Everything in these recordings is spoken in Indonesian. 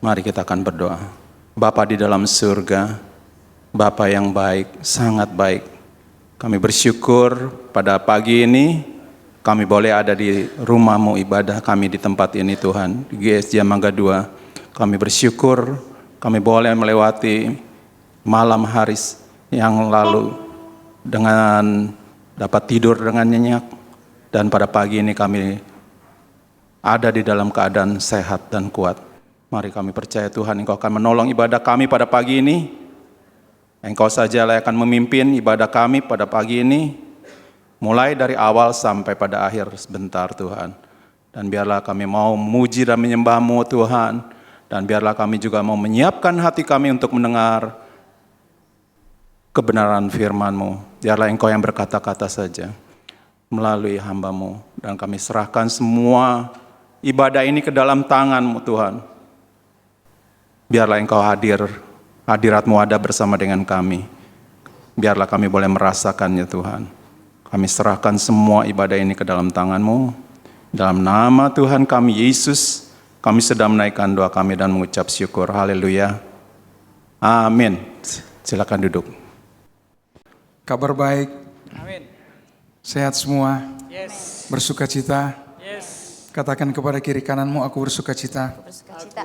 Mari kita akan berdoa. Bapa di dalam surga, Bapa yang baik, sangat baik. Kami bersyukur pada pagi ini kami boleh ada di rumah-Mu ibadah kami di tempat ini Tuhan, di GSJ Mangga 2. Kami bersyukur kami boleh melewati malam hari yang lalu dengan dapat tidur dengan nyenyak. Dan pada pagi ini kami ada di dalam keadaan sehat dan kuat. Mari kami percaya Tuhan Engkau akan menolong ibadah kami pada pagi ini. Engkau sajalah yang akan memimpin ibadah kami pada pagi ini. Mulai dari awal sampai pada akhir sebentar Tuhan. Dan biarlah kami mau memuji dan menyembah-Mu Tuhan. Dan biarlah kami juga mau menyiapkan hati kami untuk mendengar kebenaran firman-Mu. Biarlah Engkau yang berkata-kata saja melalui hamba-Mu. Dan kami serahkan semua ibadah ini ke dalam tangan-Mu Tuhan. Biarlah Engkau hadirat-Mu ada bersama dengan kami. Biarlah kami boleh merasakannya Tuhan. Kami serahkan semua ibadah ini ke dalam tangan-Mu. Dalam nama Tuhan kami Yesus, kami sedang menaikkan doa kami dan mengucap syukur. Haleluya. Amin. Silakan duduk. Kabar baik. Amin. Sehat semua. Yes. Bersuka cita. Yes. Katakan kepada kiri kananmu, aku bersuka cita. Aku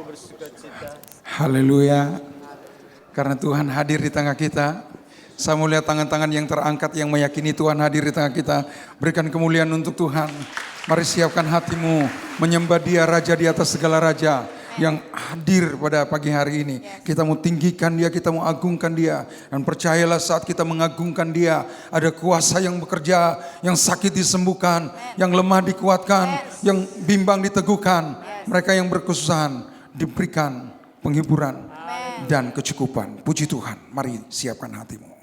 bersuka cita. Haleluya. Karena Tuhan hadir di tengah kita. Saya melihat tangan-tangan yang terangkat yang meyakini Tuhan hadir di tengah kita. Berikan kemuliaan untuk Tuhan. Mari siapkan hatimu menyembah Dia, Raja di atas segala raja yang hadir pada pagi hari ini. Kita mau tinggikan Dia, kita mau agungkan Dia. Dan percayalah saat kita mengagungkan Dia, ada kuasa yang bekerja, yang sakit disembuhkan, yang lemah dikuatkan, yang bimbang diteguhkan. Mereka yang berkesusahan diberikan penghiburan dan kecukupan. Puji Tuhan, mari siapkan hatimu.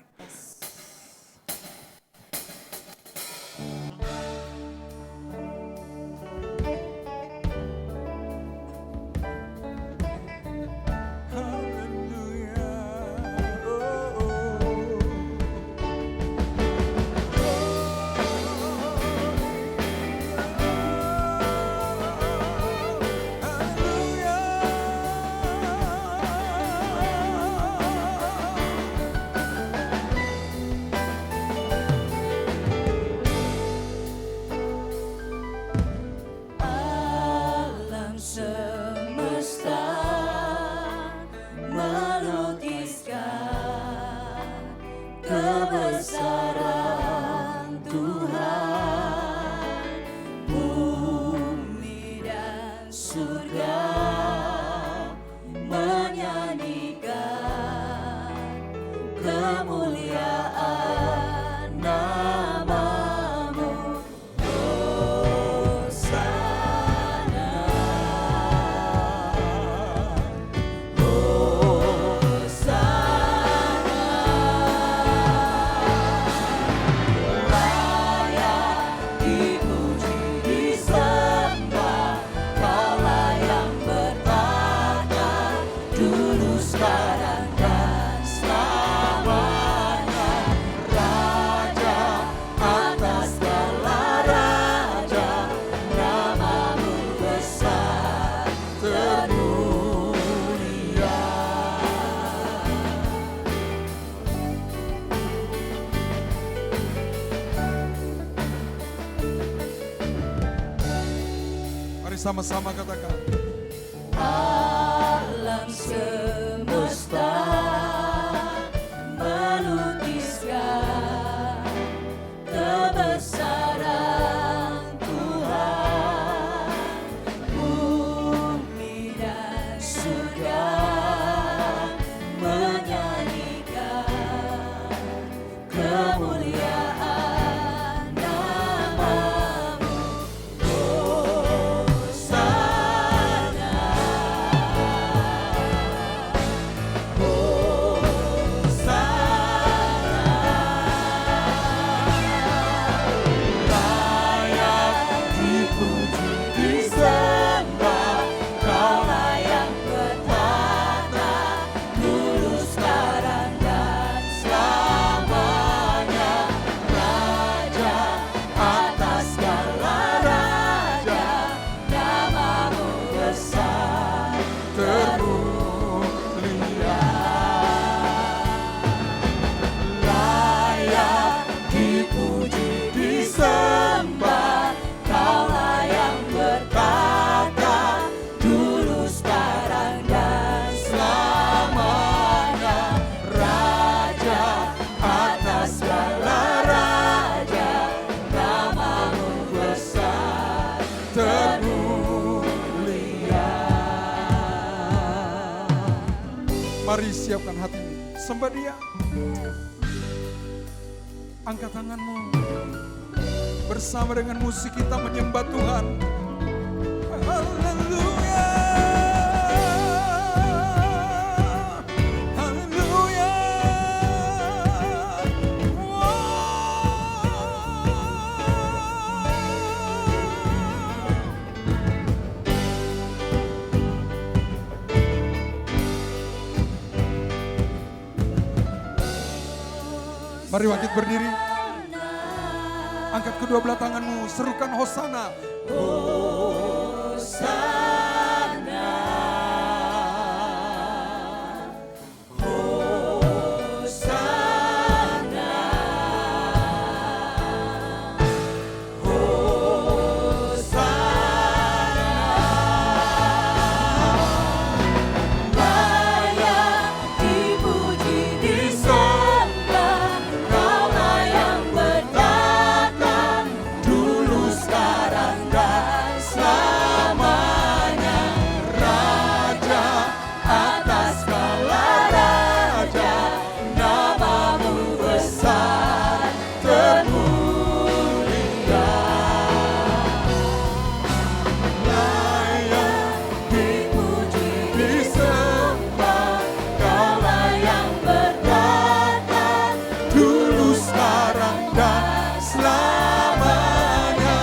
Sama-sama katakan. Alam semesta melukiskan kebesaran Tuhan. Bumi dan surga menyanyikan kemuliaan. Hosana Mari siapkan hatimu, sembah Dia. Angkat tanganmu, bersama dengan musik kita menyembah Tuhan. Haleluya, haleluya. Mari bangkit berdiri. Angkat kedua belah tanganmu, serukan Hosana. Hosana, Hosana, Hosana. Layak dipuji, disembah, Kaulah yang berdatang dulu, sekarang, dan selamanya. Raja atas segala raja, namamu besar termulia. Layak dipuji, disembah, Kaulah yang berdatang dulu, sekarang, dan selamanya.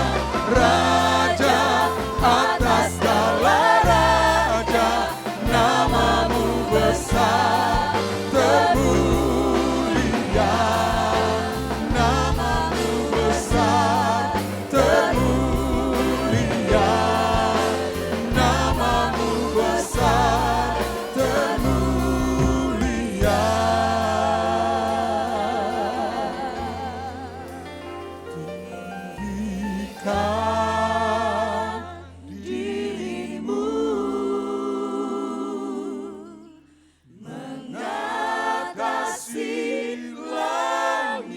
Raja atas segala raja, namamu besar termulia. Namamu besar termulia. Namamu besar termulia. Tinggikan dirimu mengatasi langit.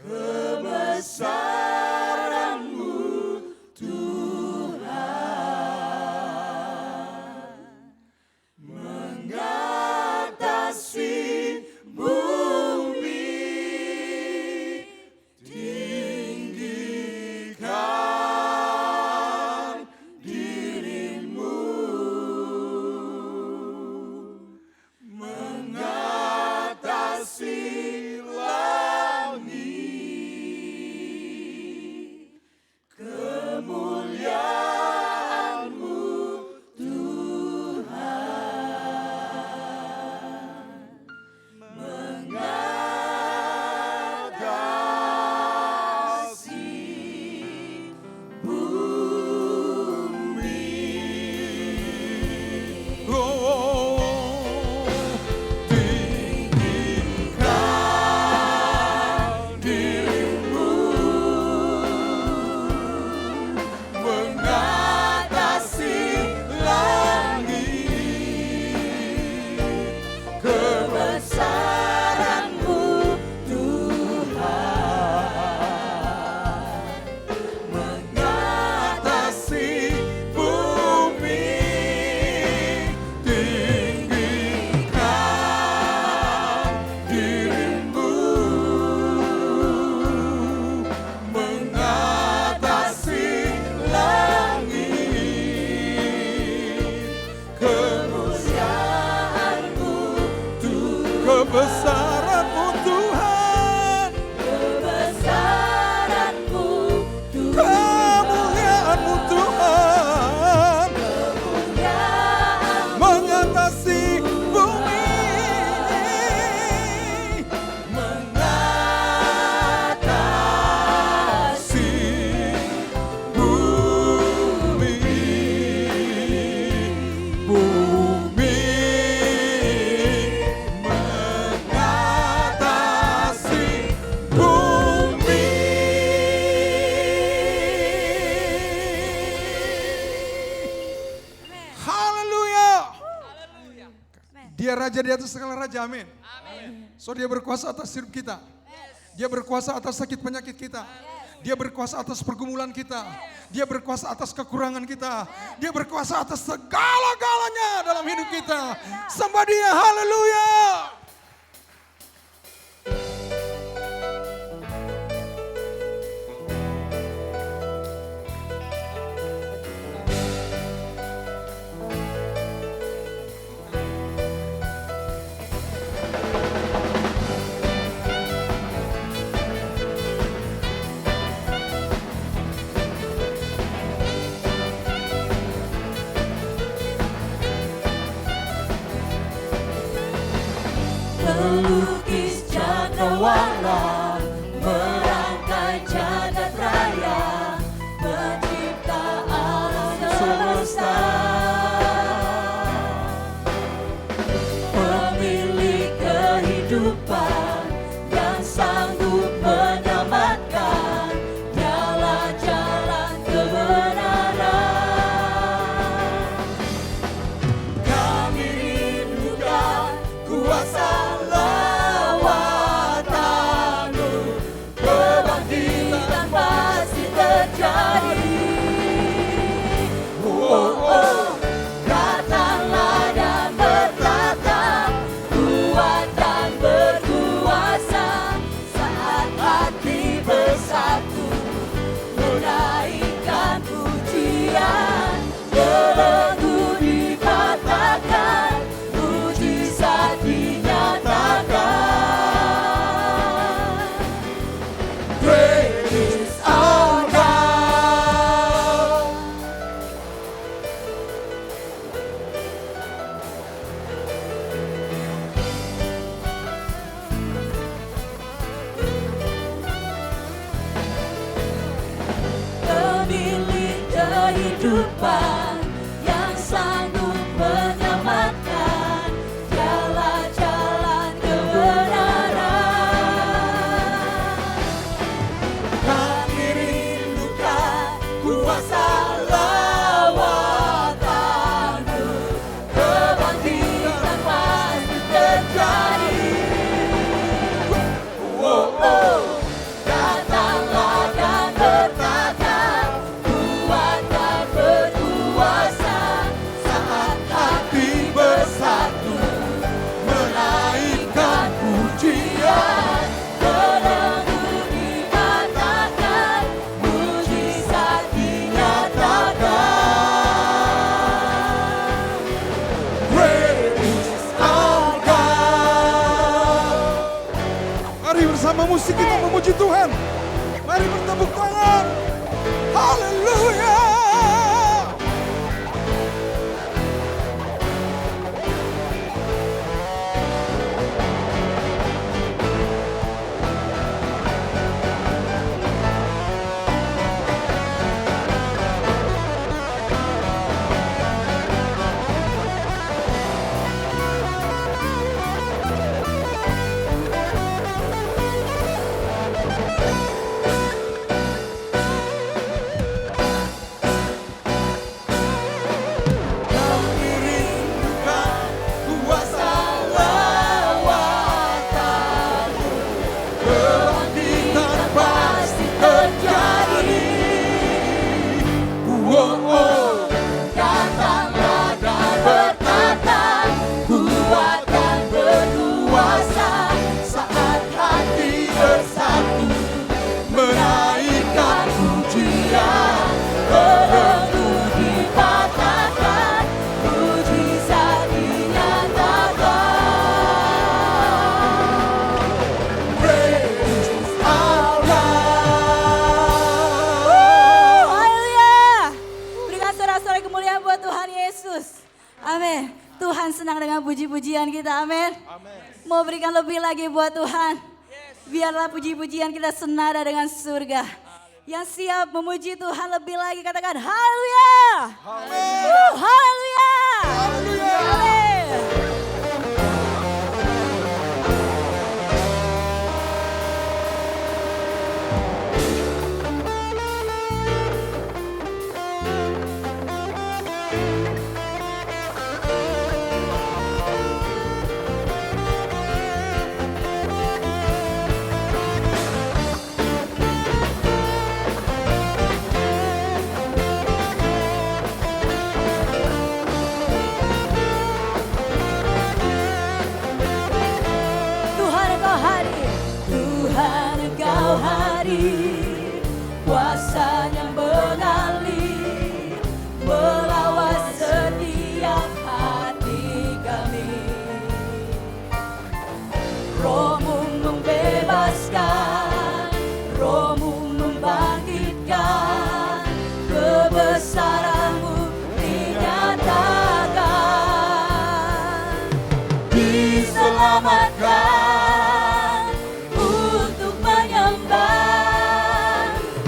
Kebesaranmu Tuhan mengatasi bumi. Tinggikan dirimu mengatasi langit. Kemuliaan-Mu Tuhan mengatasi bumi. Tinggikan dirimu mengatasi langit. Kebesaran-Mu Tuhan mengatasi bumi. Tinggikan dirimu mengatasi langit. Kemuliaan-Mu Tuhan. Kebesaran-Mu Tuhan. Kebesaran-Mu Tuhan. Kemuliaan-Mu Tuhan. Kemuliaan-Mu mengatasi bumi. Mengatasi bumi. Bumi mengatasi bumi. Haleluya. Dia raja di atas segala raja, amin. So dia berkuasa atas hidup kita. Dia berkuasa atas sakit penyakit kita. Dia berkuasa atas pergumulan kita. Dia berkuasa atas kekurangan kita. Dia berkuasa atas segala-galanya dalam hidup kita. Sembah Dia, haleluya. Pelukis cakrawala, merangkai jagat raya, pencipta alam semesta, pemilik kehidupan yang sanggup menyelamatkan, dialah jalan kebenaran. Kami rindukan kuasa kehidupan yang sanggup menyelamatkan, dialah jalan kebenaran. Kami rindukan kuasa lawatan-Mu, kebangkitan pasti terjadi. Datanglah dan berkata, kuat dan berkuasa, saat hati bersatu menaikkan pujian. Belenggu dikatakan, mujizat dinyatakan. Great is our God. Mari bersama musik kita memuji Tuhan. Mari bertepuk tangan. Haleluya. Kami rindukan kuasa lawatan-Mu, kebangkitan pasti terjadi. Datanglah dan berkata, kuat dan berkuasa, saat hati bersatu menaikkan pujian. Belenggu dipatahkan, mujizat dinyatakan. Praise our God. Haleluya. Berikan sorak-sorai kemuliaan buat Tuhan Yesus. Amin. Tuhan senang dengan puji-pujian kita. Amin. Mau berikan lebih lagi buat Tuhan. Biarlah puji-pujian kita senada dengan surga. Yang siap memuji Tuhan lebih lagi katakan haleluya. Haleluya. Amin. diselamatkan untuk menyembah.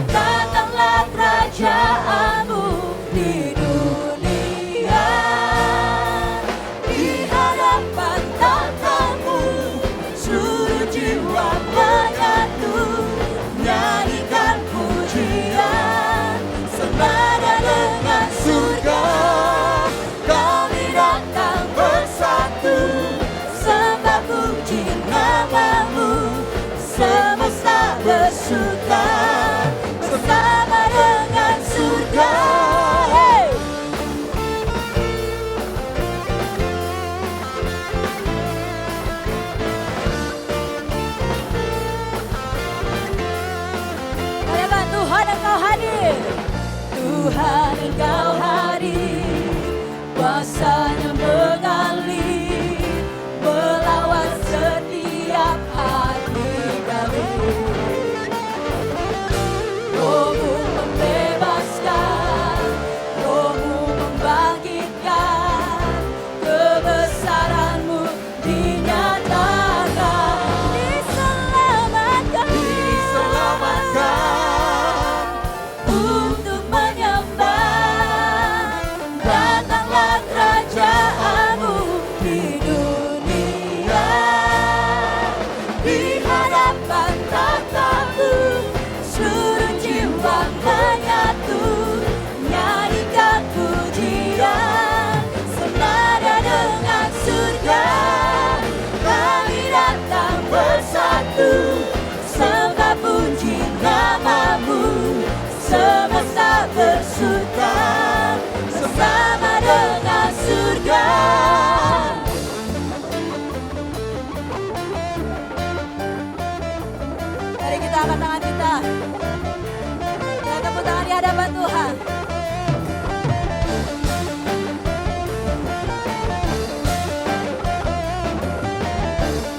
Datanglah kerajaanmu di dunia, di hadapan tatamu seluruh jiwa menyatu, nyanyikan pujian senada dengan surga. Kami datang bersatu, sembah puji namamu, semesta bersuka bersama dengan surga. Hey! Katakan Tuhan Engkau hadir. Tuhan Engkau hadir, kuasanya mengalir, melawan setiap hati kami. Rohmu membebaskan, Rohmu membangkitkan, kebesaranmu dinyatakan. Diselamatkan untuk menyembah. Datanglah kerajaanmu di dunia, di hadapan tatamu seluruh jiwa menyatu, nyanyikan pujian senada dengan surga. Kami datang bersatu, sembah puji namamu, semesta bersuka bersama dengan surga. Mari kita angkat tangan kita. Kita tepuk tangan di hadapan Tuhan.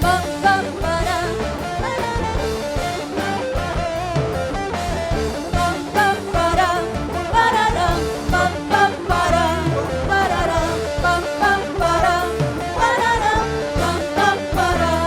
Bam, bam, badam. Bam, bam, badam, badadam. Bam, bam, badam, badadam. Bam, bam, badam, badadam. Bam, bam, badam.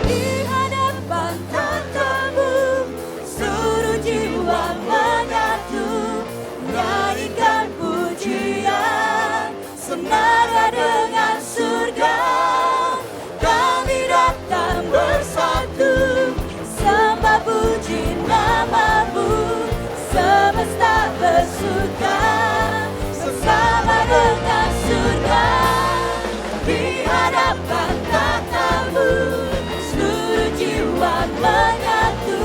Di hadapan tatamu seluruh jiwa menyatu, nyanyikan pujian senada dengan surga. Kami datang bersatu, sembah puji namamu, semesta bersuka bersama dengan surga. Di hadapan tatamu seluruh jiwa menyatu,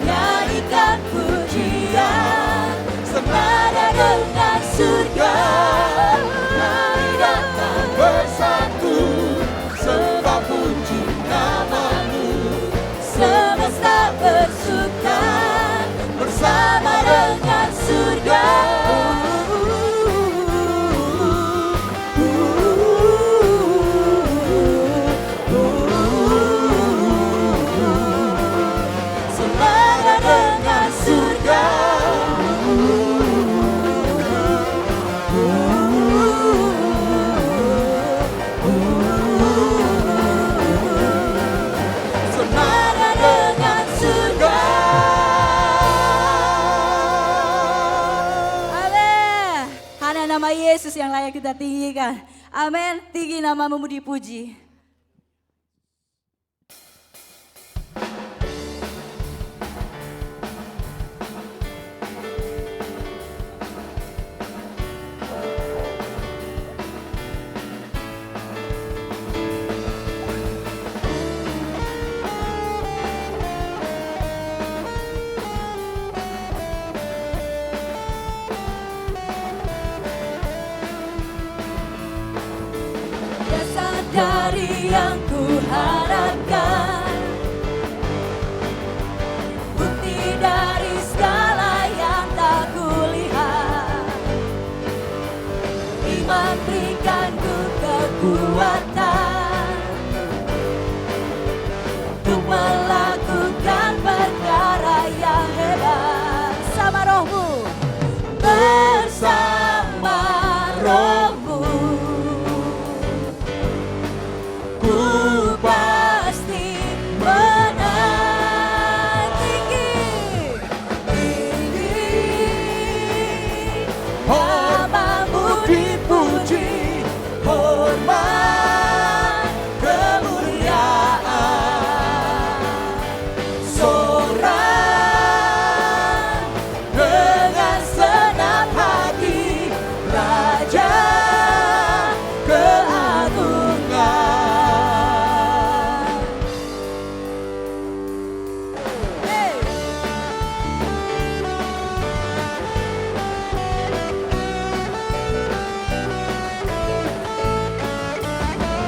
nyanyikan pujian senada dengan surga. Kami datang bersatu, sembah puji namamu, semesta bersuka bersama dengan surga. Senada dengan surga. Senada dengan surga. Amin. Hanya nama Yesus yang layak kita tinggikan. Amin. Tinggi namamu dipuji. Dari ku pasti menang. Tinggi, tinggi, namamu dipuji, hormat, kemuliaan, sorak dengan senang hati, Raja keagungan. Hey.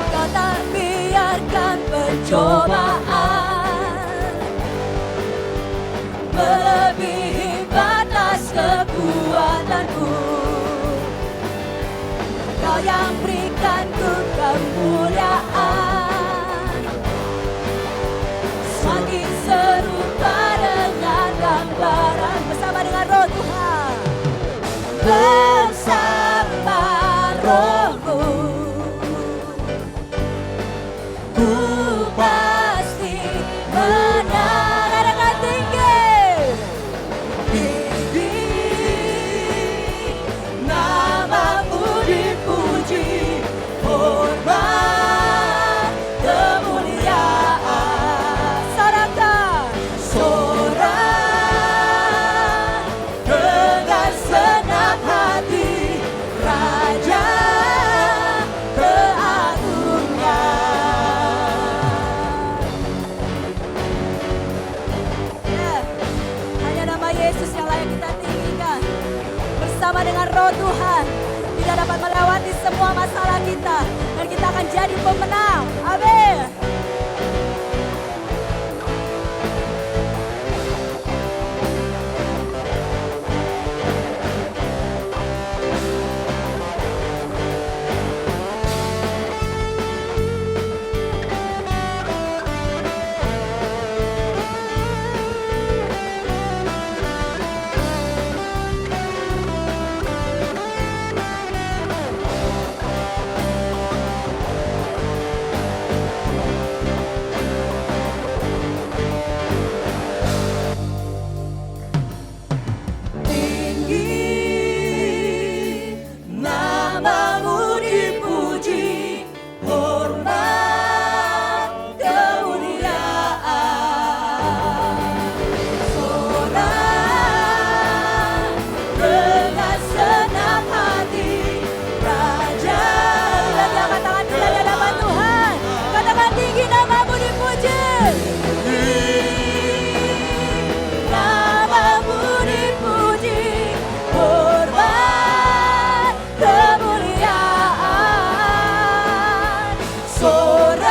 Kau tak biarkan pencobaan melebihi batas kekuatanku. Kau yang berikanku kemuliaan, semakin serupa dengan gambaran bersama dengan Roh Tuhan, bersama Rohmu. Ku pasti menang. Dengan tinggi, tinggi, namamu dipuji, hormat, kemuliaan, sorakan, sorak dengan senang hati, Raja keagungan. Ya, hanya nama Yesus yang layak kita tinggikan. Bersama dengan Roh Tuhan, kita dapat melewati semua masalah kita, dan kita akan jadi pemenang. Amin. Tinggi, namamu dipuji, hormat, kemuliaan, sorak dengan senang hati, Raja. Lagi angkat tangan kita di hadapan Tuhan. Katakan tinggi, namamu dipuji. Namamu dipuji, hormat, kemuliaan, sorak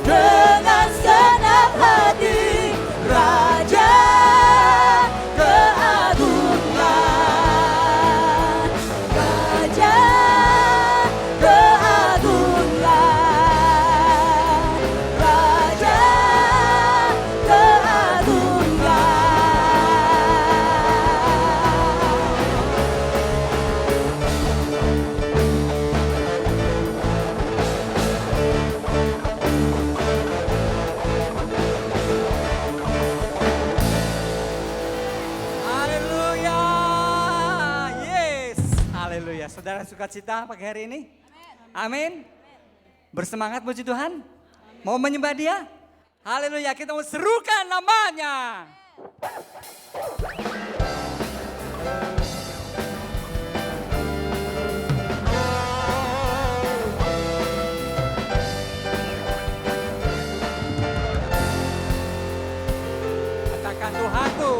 dengan senang hati, Raja keagungan, Raja keagungan, Raja keagungan. Haleluya. Yes. Haleluya. Saudara sukacita pagi hari ini? Amin. Bersemangat puji Tuhan? Mau menyembah Dia? Haleluya. Kita mau serukan namanya. Katakan Tuhanku.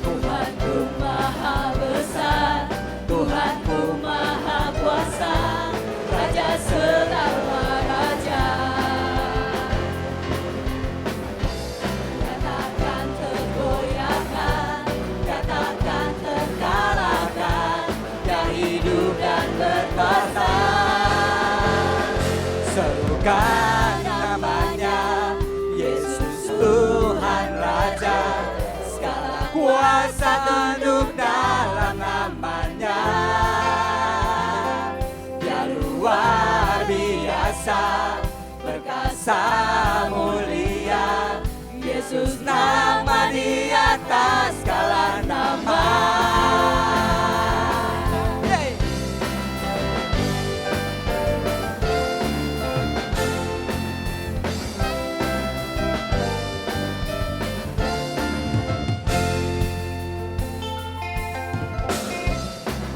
Tuhanku maha besar, Tuhanku maha kuasa, Raja segala raja. Katakan tergoyahkan, katakan terkalahkan, Dia hidup dan berkuasa. Serukan namanya, Yesus Tuhan Raja. Segala kuasa tunduk dalam namanya. Dia luar biasa. biasa, perkasa mulia, Yesus nama di atas segala nama.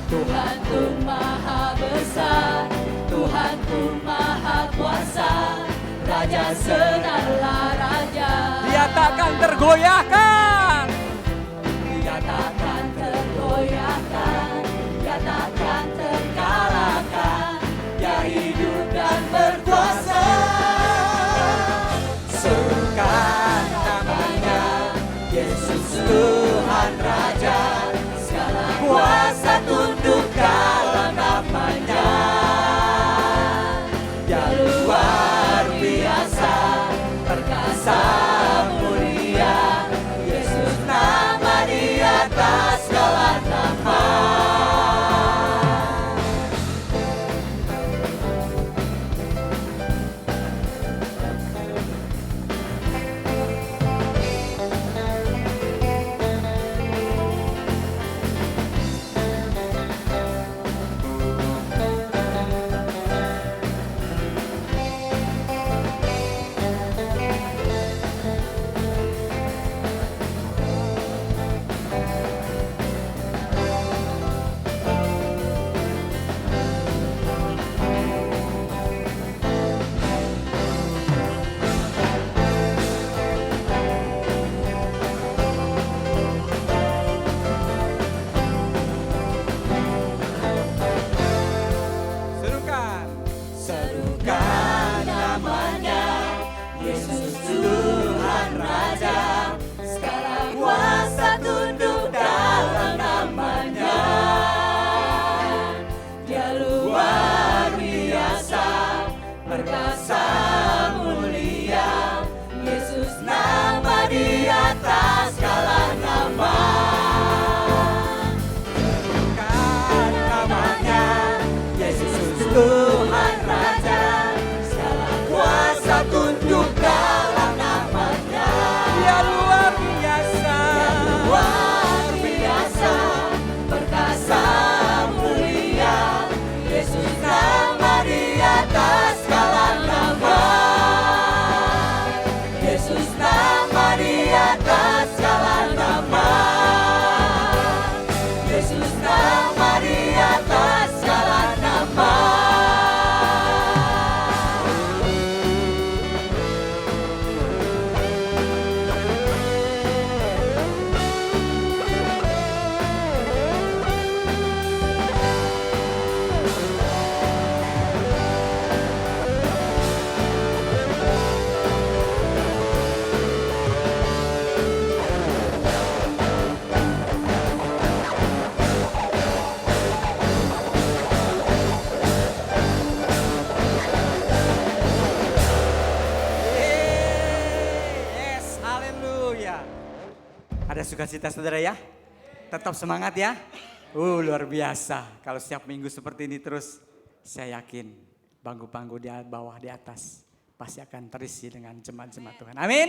Tuhanku maha besar, Tuhanku maha kuasa, Raja segala raja. Dia takkan tergoyahkan. Dia takkan tergoyahkan, Dia takkan terkalahkan. Dia hidup dan berkuasa. Serukan namanya, Yesus Tuhan Raja, segala kuasa tunduk dalam namanya. Dia luar biasa, perkasa mulia, Yesus nama di atas segala nama. Serukan namanya, Yesus Tuhan Raja, segala kuasa tunduk dalam namanya. Dia luar biasa, perkasa mulia, Yesus nama di atas segala nama. Serukan namanya, Yesus Tuhan Raja, segala kuasa tunduk dalam namanya. Dia luar biasa, luar biasa, perkasa mulia, Yesus nama di atas segala nama. Yesus nama di atas segala nama. Yesus nama di atas segala nama. Yes, haleluya. Ada sukacita saudara ya? Tetap semangat ya. Luar biasa. Kalau setiap minggu seperti ini terus, saya yakin bangku-bangku di bawah di atas pasti akan terisi dengan jemaat-jemaat Tuhan. Amin.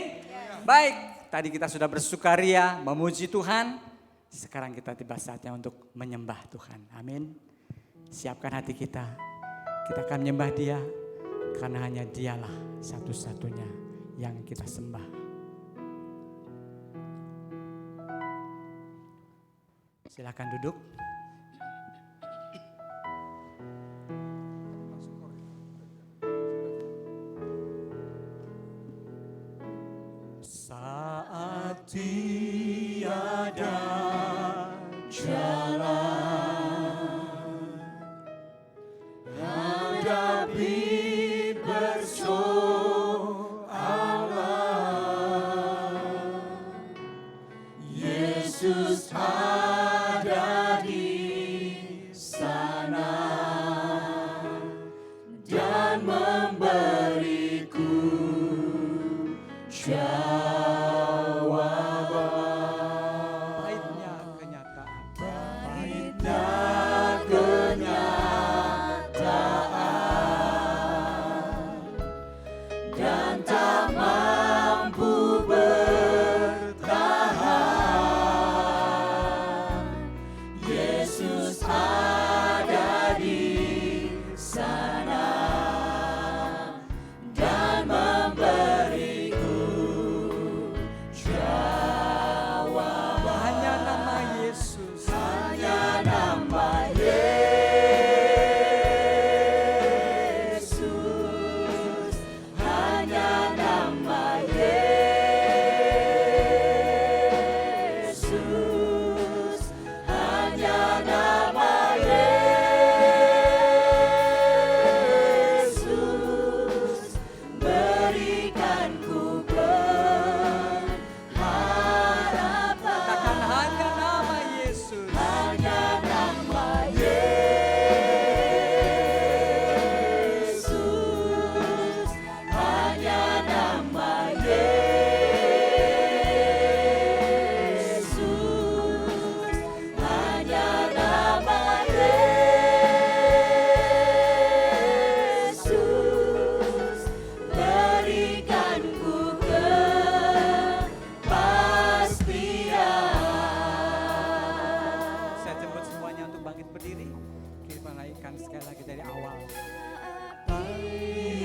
Baik, tadi kita sudah bersukaria, memuji Tuhan. Sekarang kita tiba saatnya untuk menyembah Tuhan. Amin. Siapkan hati kita. Kita akan menyembah Dia karena hanya Dialah satu-satunya yang kita sembah. Silakan duduk. Saat tiada jalan, hadapi persoalan, Yesus ada di sana dan memberiku jawaban. Pahitnya kenyataan, pahitnya kenyataan,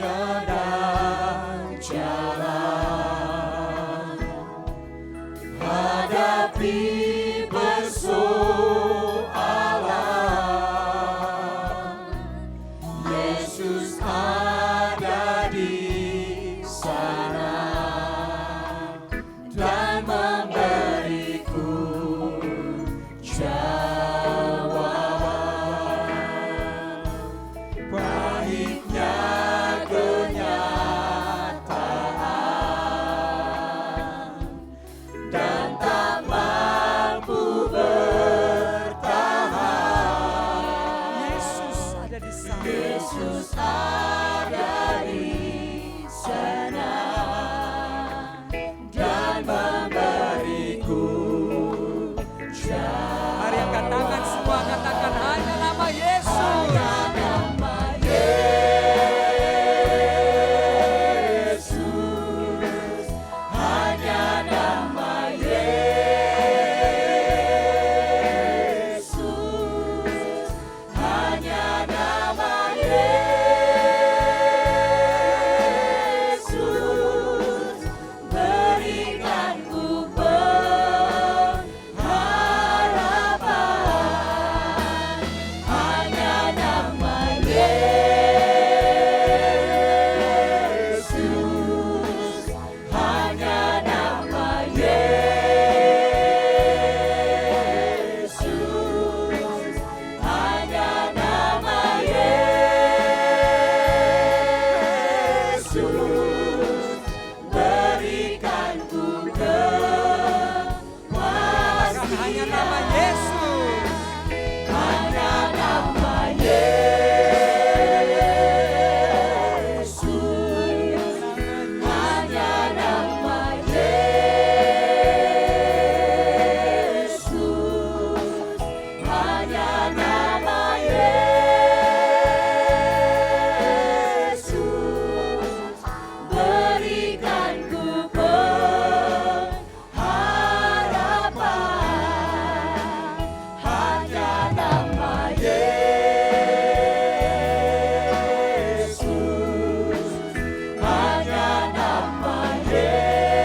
dan jalan. Hadapi persoalan, Yesus ada di sana dan memberiku jawaban. Pahitnya kenyataan dan tak mampu bertahan. Yesus ada di sana. Yesus ada di sana dan memberiku jalan. Mari angkat tangan semua, katakan hanya nama Yesus. Hanya nama Yesus. Hanya nama Yesus. Hanya nama Yesus. Berikan ku pengharapan. Hanya nama Yesus. Hanya nama Yesus. Hanya nama Yesus. Berikan ku kepastian. Hanya nama Yesus. Hanya nama Yesus. Hanya nama Yesus. Hanya nama Yesus. Berikan ku pengharapan. Hanya nama Yesus. Hanya nama Yesus.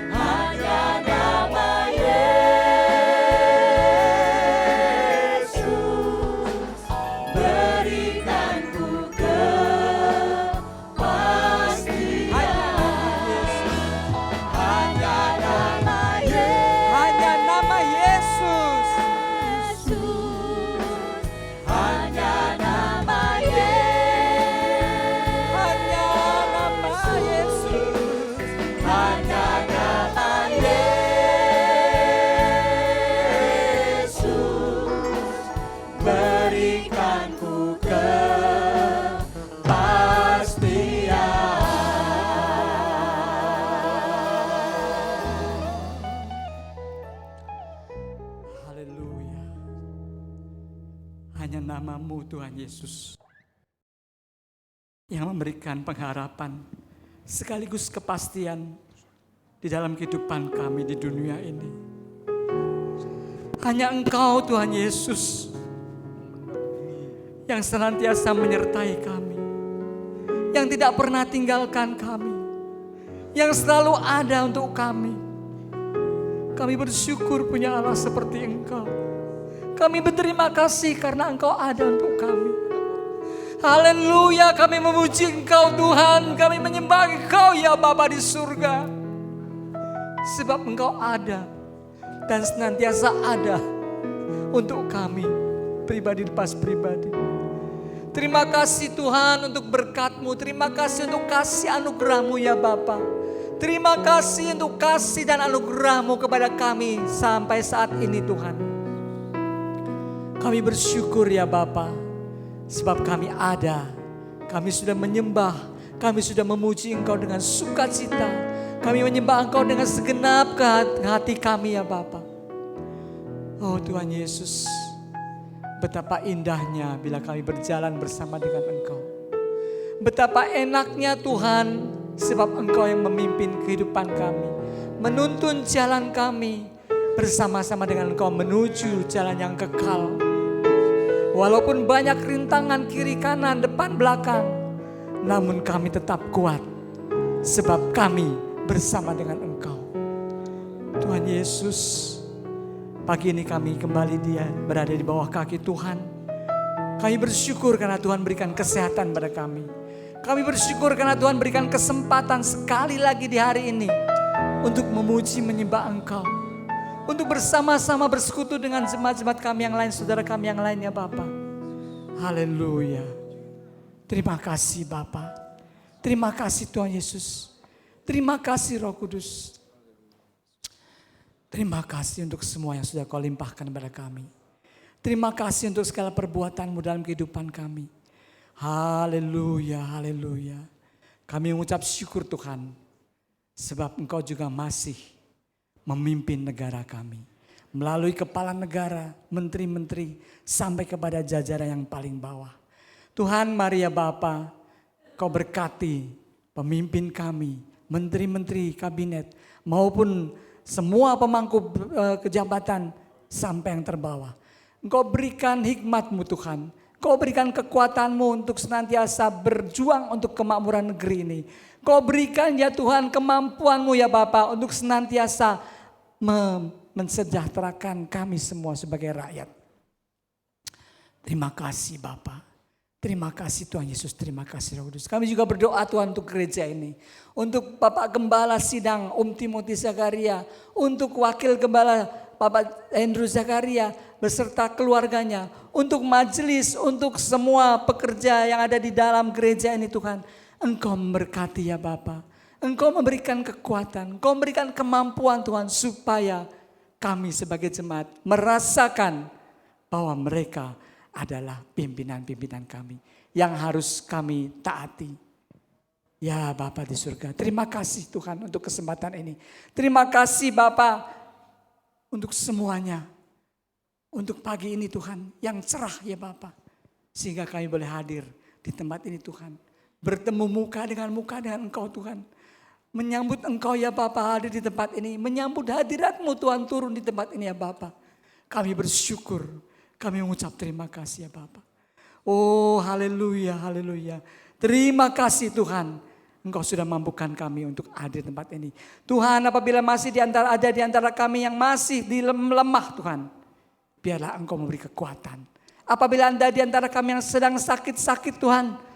Hanya nama Yesus. Berikan ku kepastian. Hanya nama Yesus. Hanya nama Yesus. Hanya nama Yesus. Hanya nama Yesus. Hanya nama Yesus. Berikan ku kepastian. Haleluya. Hanya namamu Tuhan Yesus yang memberikan pengharapan sekaligus kepastian di dalam kehidupan kami di dunia ini. Hanya Engkau Tuhan Yesus yang senantiasa menyertai kami, yang tidak pernah tinggalkan kami, yang selalu ada untuk kami. Kami bersyukur punya Allah seperti Engkau. Kami berterima kasih karena Engkau ada untuk kami. Haleluya, kami memuji Engkau Tuhan, kami menyembah Engkau ya Bapa di surga. Sebab Engkau ada dan senantiasa ada untuk kami pribadi lepas pribadi. Terima kasih Tuhan untuk berkat-Mu, terima kasih untuk kasih anugerah-Mu ya Bapa. Terima kasih untuk kasih dan anugerah-Mu kepada kami sampai saat ini Tuhan. Kami bersyukur ya Bapa, sebab kami ada, kami sudah menyembah, kami sudah memuji Engkau dengan sukacita. Kami menyembah Engkau dengan segenap hati kami ya Bapa. Oh Tuhan Yesus, betapa indahnya bila kami berjalan bersama dengan Engkau. Betapa enaknya Tuhan, sebab Engkau yang memimpin kehidupan kami, menuntun jalan kami bersama-sama dengan Engkau menuju jalan yang kekal. Walaupun banyak rintangan kiri kanan, depan belakang, namun kami tetap kuat. Sebab kami bersama dengan Engkau. Tuhan Yesus, pagi ini kami kembali berada di bawah kaki Tuhan. Kami bersyukur karena Tuhan berikan kesehatan pada kami. Kami bersyukur karena Tuhan berikan kesempatan sekali lagi di hari ini untuk memuji menyembah Engkau. Untuk bersama-sama bersekutu dengan jemaat-jemaat kami yang lain, saudara kami yang lain ya Bapa. Haleluya. Terima kasih Bapa. Terima kasih Tuhan Yesus. Terima kasih Roh Kudus. Terima kasih untuk semua yang sudah Kau limpahkan kepada kami. Terima kasih untuk segala perbuatan-Mu dalam kehidupan kami. Haleluya, haleluya. Kami mengucap syukur Tuhan. Sebab Engkau juga masih memimpin negara kami. Melalui kepala negara, menteri-menteri, sampai kepada jajaran yang paling bawah. Tuhan mari ya Bapa, Kau berkati pemimpin kami, menteri-menteri kabinet, maupun semua pemangku kejabatan sampai yang terbawah. Engkau berikan hikmat-Mu Tuhan. Kau berikan kekuatan-Mu untuk senantiasa berjuang untuk kemakmuran negeri ini. Kau berikan ya Tuhan kemampuan-Mu ya Bapa untuk senantiasa mensejahterakan kami semua sebagai rakyat. Terima kasih Bapa. Terima kasih Tuhan Yesus, terima kasih Roh Kudus. Kami juga berdoa Tuhan untuk gereja ini. Untuk Bapak Gembala Sidang Timothy Zakaria. Untuk Wakil Gembala Bapak Andrew Zakaria beserta keluarganya. Untuk majelis, untuk semua pekerja yang ada di dalam gereja ini Tuhan. Engkau memberkati ya Bapa. Engkau memberikan kekuatan, Engkau memberikan kemampuan Tuhan supaya kami sebagai jemaat merasakan bahwa mereka adalah pimpinan-pimpinan kami yang harus kami taati. Ya Bapa di surga, terima kasih Tuhan untuk kesempatan ini. Terima kasih Bapa untuk semuanya. Untuk pagi ini Tuhan yang cerah ya Bapa. Sehingga kami boleh hadir di tempat ini Tuhan. Bertemu muka dengan Engkau Tuhan. Menyambut Engkau ya Bapa hadir di tempat ini. Menyambut hadirat-Mu Tuhan turun di tempat ini ya Bapa. Kami bersyukur. Kami mengucap terima kasih ya Bapa. Oh haleluya, haleluya. Terima kasih Tuhan. Engkau sudah mampukan kami untuk hadir di tempat ini. Tuhan apabila masih ada di antara kami yang masih lemah Tuhan. Biarlah Engkau memberi kekuatan. Apabila ada di antara kami yang sedang sakit-sakit Tuhan.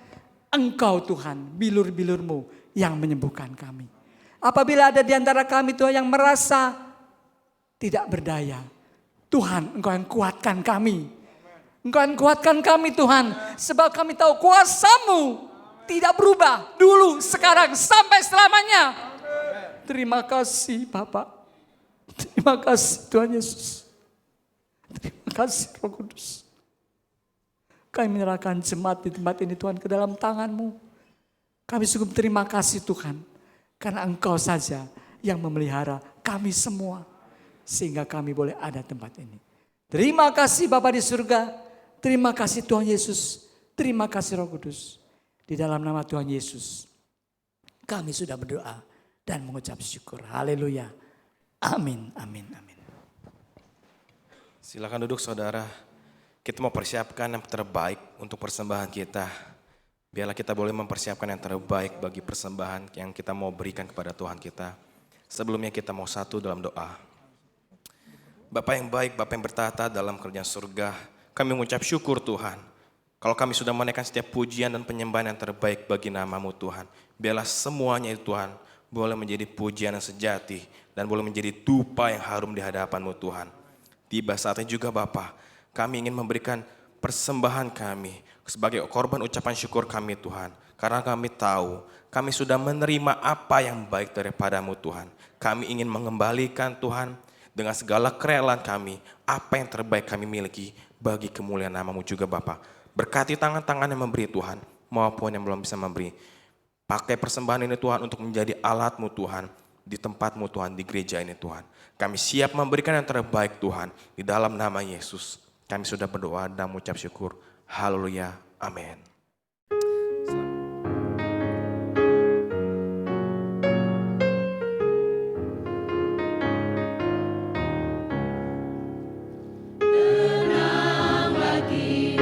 Engkau Tuhan bilur-bilur-Mu yang menyembuhkan kami. Apabila ada di antara kami Tuhan yang merasa tidak berdaya. Tuhan Engkau yang kuatkan kami. Engkau yang kuatkan kami Tuhan. Sebab kami tahu kuasa-Mu tidak berubah. Dulu, sekarang, sampai selamanya. Terima kasih Bapak. Terima kasih Tuhan Yesus. Terima kasih Roh Kudus. Kami menyerahkan jemaat di tempat ini Tuhan ke dalam tangan-Mu. Kami sungguh terima kasih Tuhan. Karena Engkau saja yang memelihara kami semua. Sehingga kami boleh ada tempat ini. Terima kasih Bapa di surga. Terima kasih Tuhan Yesus. Terima kasih Roh Kudus. Di dalam nama Tuhan Yesus. Kami sudah berdoa dan mengucap syukur. Haleluya. Amin, amin, amin. Silakan duduk saudara. Kita mau persiapkan yang terbaik untuk persembahan kita. Biarlah kita boleh mempersiapkan yang terbaik bagi persembahan yang kita mau berikan kepada Tuhan kita. Sebelumnya kita mau satu dalam doa. Bapa yang baik, Bapa yang bertahta dalam kerajaan surga, kami mengucap syukur Tuhan. Kalau kami sudah menaikkan setiap pujian dan penyembahan yang terbaik bagi nama-Mu Tuhan. Biarlah semuanya itu Tuhan boleh menjadi pujian yang sejati dan boleh menjadi dupa yang harum di hadapan-Mu Tuhan. Tiba saatnya juga Bapa, kami ingin memberikan persembahan kami sebagai korban ucapan syukur kami Tuhan. Karena kami tahu kami sudah menerima apa yang baik daripada-Mu Tuhan. Kami ingin mengembalikan Tuhan dengan segala kerelaan kami, apa yang terbaik kami miliki bagi kemuliaan nama-Mu juga Bapa. Berkati tangan-tangan yang memberi Tuhan, maupun yang belum bisa memberi. Pakai persembahan ini Tuhan untuk menjadi alat-Mu Tuhan, di tempat-Mu Tuhan, di gereja ini Tuhan. Kami siap memberikan yang terbaik Tuhan, di dalam nama Yesus. Kami sudah berdoa dan mengucap syukur. Haleluya, amin. Tenang bagi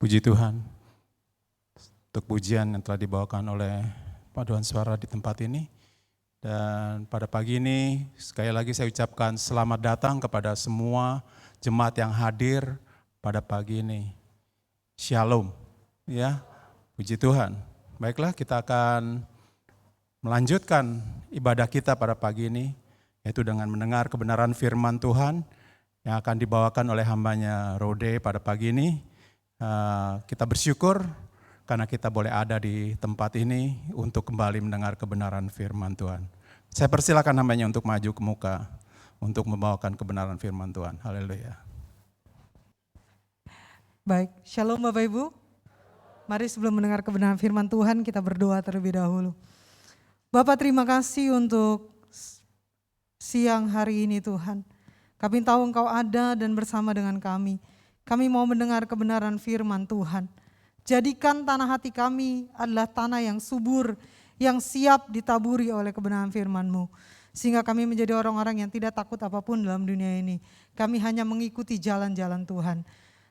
Puji Tuhan untuk pujian yang telah dibawakan oleh paduan suara di tempat ini. Dan pada pagi ini sekali lagi saya ucapkan selamat datang kepada semua jemaat yang hadir pada pagi ini. Shalom, ya, puji Tuhan. Baiklah, kita akan melanjutkan ibadah kita pada pagi ini, yaitu dengan mendengar kebenaran firman Tuhan yang akan dibawakan oleh hambanya Rode pada pagi ini. Kita bersyukur karena kita boleh ada di tempat ini untuk kembali mendengar kebenaran firman Tuhan. Saya persilakan hambanya untuk maju ke muka untuk membawakan kebenaran firman Tuhan. Haleluya. Baik, shalom Bapak Ibu. Mari sebelum mendengar kebenaran firman Tuhan kita berdoa terlebih dahulu. Bapak, terima kasih untuk siang hari ini Tuhan. Kami tahu Engkau ada dan bersama dengan kami. Kami mau mendengar kebenaran firman Tuhan. Jadikan tanah hati kami adalah tanah yang subur, yang siap ditaburi oleh kebenaran firman-Mu. Sehingga kami menjadi orang-orang yang tidak takut apapun dalam dunia ini. Kami hanya mengikuti jalan-jalan Tuhan.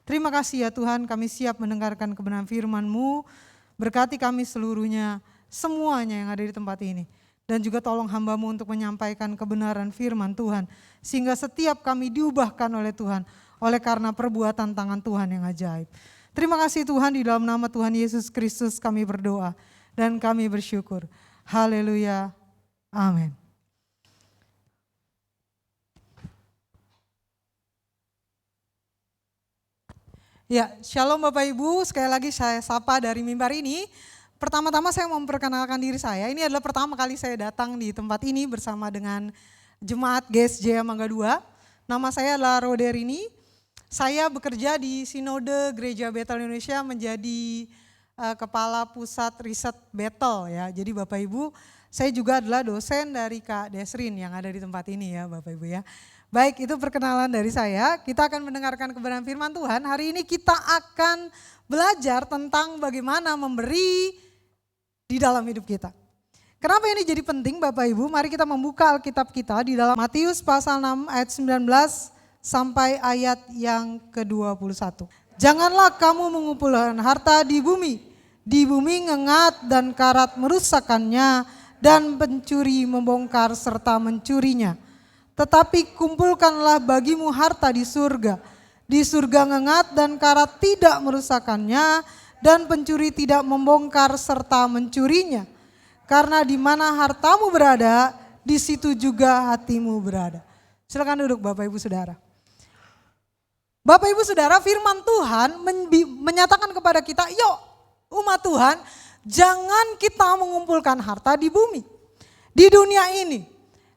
Terima kasih ya Tuhan, kami siap mendengarkan kebenaran firman-Mu. Berkati kami seluruhnya, semuanya yang ada di tempat ini. Dan juga tolong hamba-Mu untuk menyampaikan kebenaran firman Tuhan. Sehingga setiap kami diubahkan oleh Tuhan, oleh karena perbuatan tangan Tuhan yang ajaib. Terima kasih Tuhan, di dalam nama Tuhan Yesus Kristus kami berdoa dan kami bersyukur. Haleluya. Amin. Ya, shalom Bapak Ibu, sekali lagi saya sapa dari mimbar ini. Pertama-tama saya mau memperkenalkan diri saya. Ini adalah pertama kali saya datang di tempat ini bersama dengan Jemaat GSJ Mangga 2. Nama saya adalah Rode Rini. Saya bekerja di Sinode Gereja Bethel Indonesia menjadi Kepala Pusat Riset Bethel ya. Jadi Bapak Ibu, saya juga adalah dosen dari Kak Desrin yang ada di tempat ini ya Bapak Ibu ya. Baik, itu perkenalan dari saya. Kita akan mendengarkan kebenaran firman Tuhan. Hari ini kita akan belajar tentang bagaimana memberi di dalam hidup kita. Kenapa ini jadi penting Bapak Ibu? Mari kita membuka Alkitab kita di dalam Matius pasal 6 ayat 19 sampai ayat yang ke-21. Janganlah kamu mengumpulkan harta di bumi ngengat dan karat merusakkannya dan pencuri membongkar serta mencurinya. Tetapi kumpulkanlah bagimu harta di surga ngengat dan karat tidak merusakkannya dan pencuri tidak membongkar serta mencurinya. Karena di mana hartamu berada, di situ juga hatimu berada. Silakan duduk Bapak Ibu Saudara. Bapak Ibu Saudara, firman Tuhan menyatakan kepada kita, yuk umat Tuhan, jangan kita mengumpulkan harta di bumi. Di dunia ini,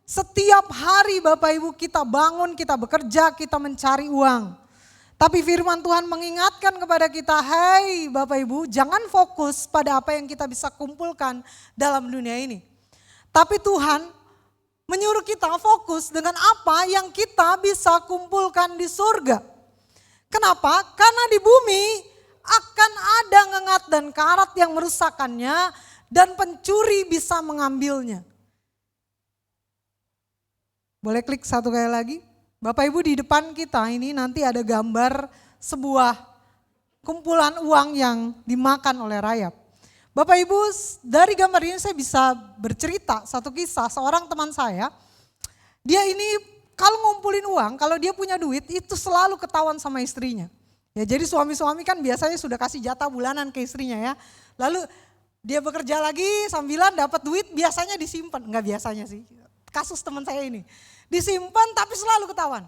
setiap hari Bapak Ibu kita bangun, kita bekerja, kita mencari uang. Tapi firman Tuhan mengingatkan kepada kita, hei Bapak Ibu, jangan fokus pada apa yang kita bisa kumpulkan dalam dunia ini. Tapi Tuhan menyuruh kita fokus dengan apa yang kita bisa kumpulkan di surga. Kenapa? Karena di bumi akan ada ngengat dan karat yang merusakkannya dan pencuri bisa mengambilnya. Boleh klik satu kali lagi? Bapak Ibu, di depan kita ini nanti ada gambar sebuah kumpulan uang yang dimakan oleh rayap. Bapak Ibu, dari gambar ini saya bisa bercerita satu kisah seorang teman saya. Dia ini kalau ngumpulin uang, kalau dia punya duit itu selalu ketahuan sama istrinya. Ya, jadi suami-suami kan biasanya sudah kasih jatah bulanan ke istrinya ya. Lalu dia bekerja lagi sambilan dapat duit, biasanya disimpan. Enggak biasanya sih, kasus teman saya ini. Disimpan tapi selalu ketahuan.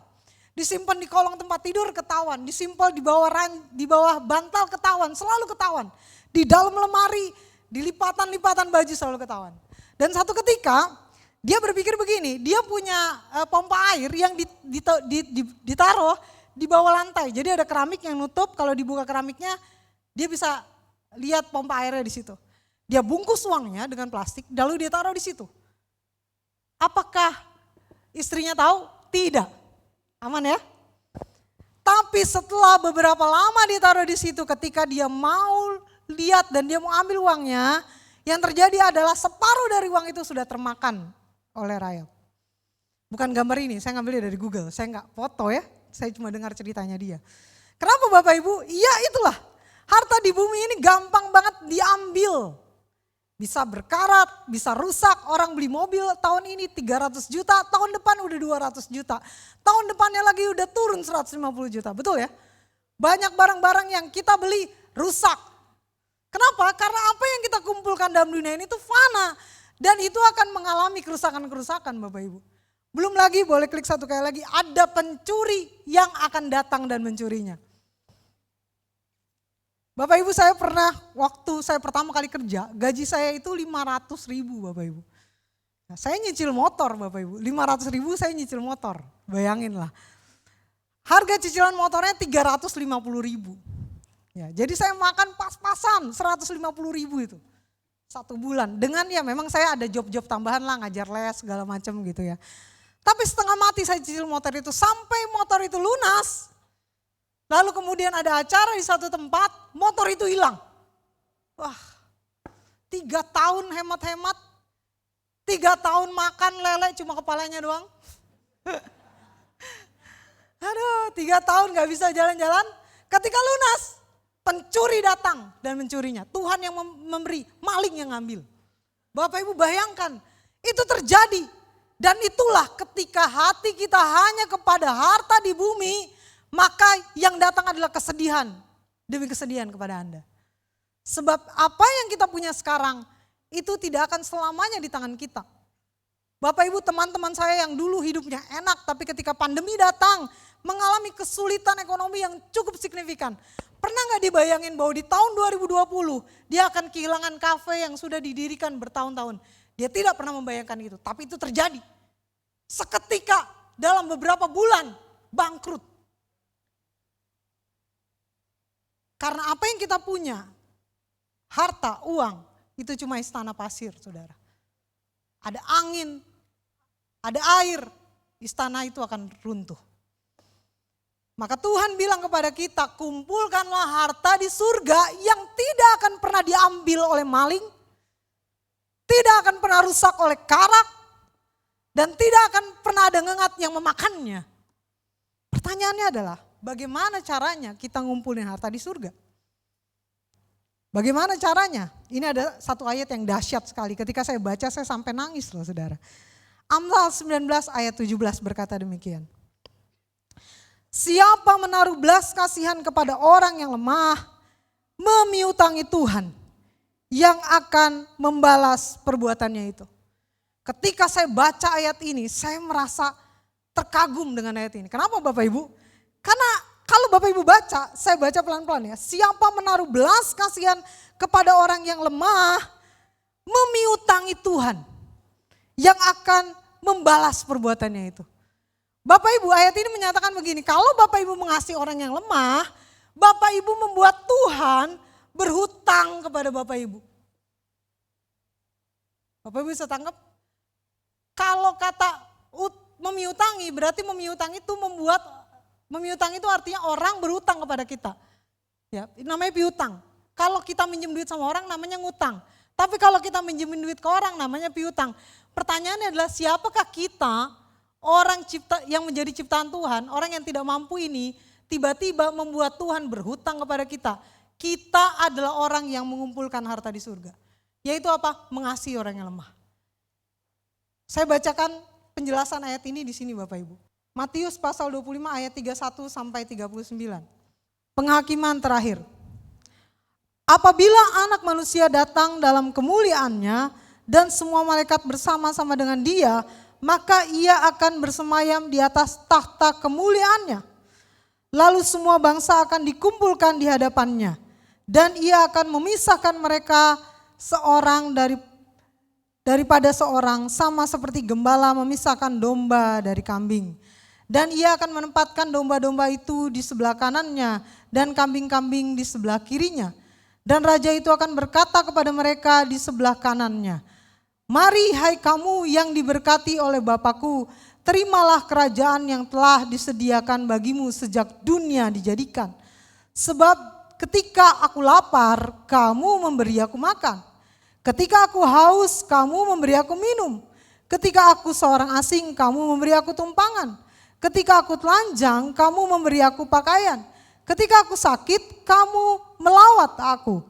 Disimpan di kolong tempat tidur ketahuan, disimpan di bawah bantal ketahuan, selalu ketahuan. Di dalam lemari, di lipatan-lipatan baju selalu ketahuan. Dan satu ketika dia berpikir begini, dia punya pompa air yang ditaruh di bawah lantai. Jadi ada keramik yang nutup, kalau dibuka keramiknya dia bisa lihat pompa airnya di situ. Dia bungkus uangnya dengan plastik, lalu dia taruh di situ. Apakah istrinya tahu? Tidak. Aman ya? Tapi setelah beberapa lama ditaruh di situ, ketika dia mau lihat dan dia mau ambil uangnya, yang terjadi adalah separuh dari uang itu sudah termakan oleh rayap. Bukan gambar ini, saya ngambilnya dari Google, saya nggak foto ya, saya cuma dengar ceritanya dia. Kenapa Bapak Ibu? Iya itulah, Harta di bumi ini gampang banget diambil. Bisa berkarat, bisa rusak, orang beli mobil tahun ini 300 juta, tahun depan udah 200 juta. Tahun depannya lagi udah turun 150 juta, betul ya? Banyak barang-barang yang kita beli rusak. Kenapa? Karena apa yang kita kumpulkan dalam dunia ini itu fana. Dan itu akan mengalami kerusakan-kerusakan Bapak Ibu. Belum lagi, boleh klik satu kali lagi, ada pencuri yang akan datang dan mencurinya. Bapak Ibu, saya pernah waktu saya pertama kali kerja, gaji saya itu 500 ribu Bapak Ibu. Nah, saya nyicil motor Bapak Ibu, 500 ribu saya nyicil motor, bayangin lah. Harga cicilan motornya 350 ribu. Ya, jadi saya makan pas-pasan 150 ribu itu. 1 bulan, dengan ya memang saya ada job-job tambahan lah, ngajar les segala macam gitu ya. Tapi setengah mati saya cicil motor itu sampai motor itu lunas. Lalu kemudian ada acara di satu tempat, motor itu hilang. Wah, 3 tahun hemat-hemat, 3 tahun makan lele cuma kepalanya doang. Aduh, 3 tahun gak bisa jalan-jalan. Ketika lunas, pencuri datang dan mencurinya. Tuhan yang memberi, maling yang ngambil. Bapak Ibu bayangkan, itu terjadi. Dan itulah ketika hati kita hanya kepada harta di bumi, maka yang datang adalah kesedihan demi kesedihan kepada Anda. Sebab apa yang kita punya sekarang itu tidak akan selamanya di tangan kita. Bapak Ibu, teman-teman saya yang dulu hidupnya enak tapi ketika pandemi datang mengalami kesulitan ekonomi yang cukup signifikan. Pernah gak dibayangin bahwa di tahun 2020 dia akan kehilangan kafe yang sudah didirikan bertahun-tahun. Dia tidak pernah membayangkan itu, tapi itu terjadi. Seketika dalam beberapa bulan bangkrut. Karena apa yang kita punya, harta, uang, itu cuma istana pasir, saudara. Ada angin, ada air, istana itu akan runtuh. Maka Tuhan bilang kepada kita, kumpulkanlah harta di surga yang tidak akan pernah diambil oleh maling, tidak akan pernah rusak oleh karak, dan tidak akan pernah ada ngengat yang memakannya. Pertanyaannya adalah, bagaimana caranya kita ngumpulin harta di surga? Bagaimana caranya? Ini ada satu ayat yang dahsyat sekali. Ketika saya baca saya sampai nangis loh saudara. Amsal 19 ayat 17 berkata demikian. Siapa menaruh belas kasihan kepada orang yang lemah, memiutangi Tuhan yang akan membalas perbuatannya itu. Ketika saya baca ayat ini, saya merasa terkagum dengan ayat ini. Kenapa Bapak Ibu? Karena kalau Bapak Ibu baca, saya baca pelan-pelan ya. Siapa menaruh belas kasihan kepada orang yang lemah, memiutangi Tuhan yang akan membalas perbuatannya itu. Bapak Ibu, ayat ini menyatakan begini, kalau Bapak Ibu mengasihi orang yang lemah, Bapak Ibu membuat Tuhan berhutang kepada Bapak Ibu. Bapak Ibu bisa tangkap? Kalau kata memiutangi, berarti memiutang itu artinya orang berhutang kepada kita. Ya, namanya piutang. Kalau kita minjem duit sama orang namanya ngutang. Tapi kalau kita minjemin duit ke orang namanya piutang. Pertanyaannya adalah siapakah kita, orang yang menjadi ciptaan Tuhan, orang yang tidak mampu ini, tiba-tiba membuat Tuhan berhutang kepada kita. Kita adalah orang yang mengumpulkan harta di surga. Yaitu apa? Mengasihi orang yang lemah. Saya bacakan penjelasan ayat ini di sini Bapak Ibu. Matius pasal 25 ayat 31 sampai 39. Penghakiman terakhir. Apabila anak manusia datang dalam kemuliaannya dan semua malaikat bersama-sama dengan dia, maka ia akan bersemayam di atas tahta kemuliaannya. Lalu semua bangsa akan dikumpulkan di hadapannya. Dan ia akan memisahkan mereka seorang daripada seorang, sama seperti gembala memisahkan domba dari kambing. Dan ia akan menempatkan domba-domba itu di sebelah kanannya dan kambing-kambing di sebelah kirinya. Dan raja itu akan berkata kepada mereka di sebelah kanannya, mari hai kamu yang diberkati oleh Bapakku, terimalah kerajaan yang telah disediakan bagimu sejak dunia dijadikan. Sebab ketika aku lapar, kamu memberi aku makan. Ketika aku haus, kamu memberi aku minum. Ketika aku seorang asing, kamu memberi aku tumpangan. Ketika aku telanjang, kamu memberi aku pakaian. Ketika aku sakit, kamu melawat aku.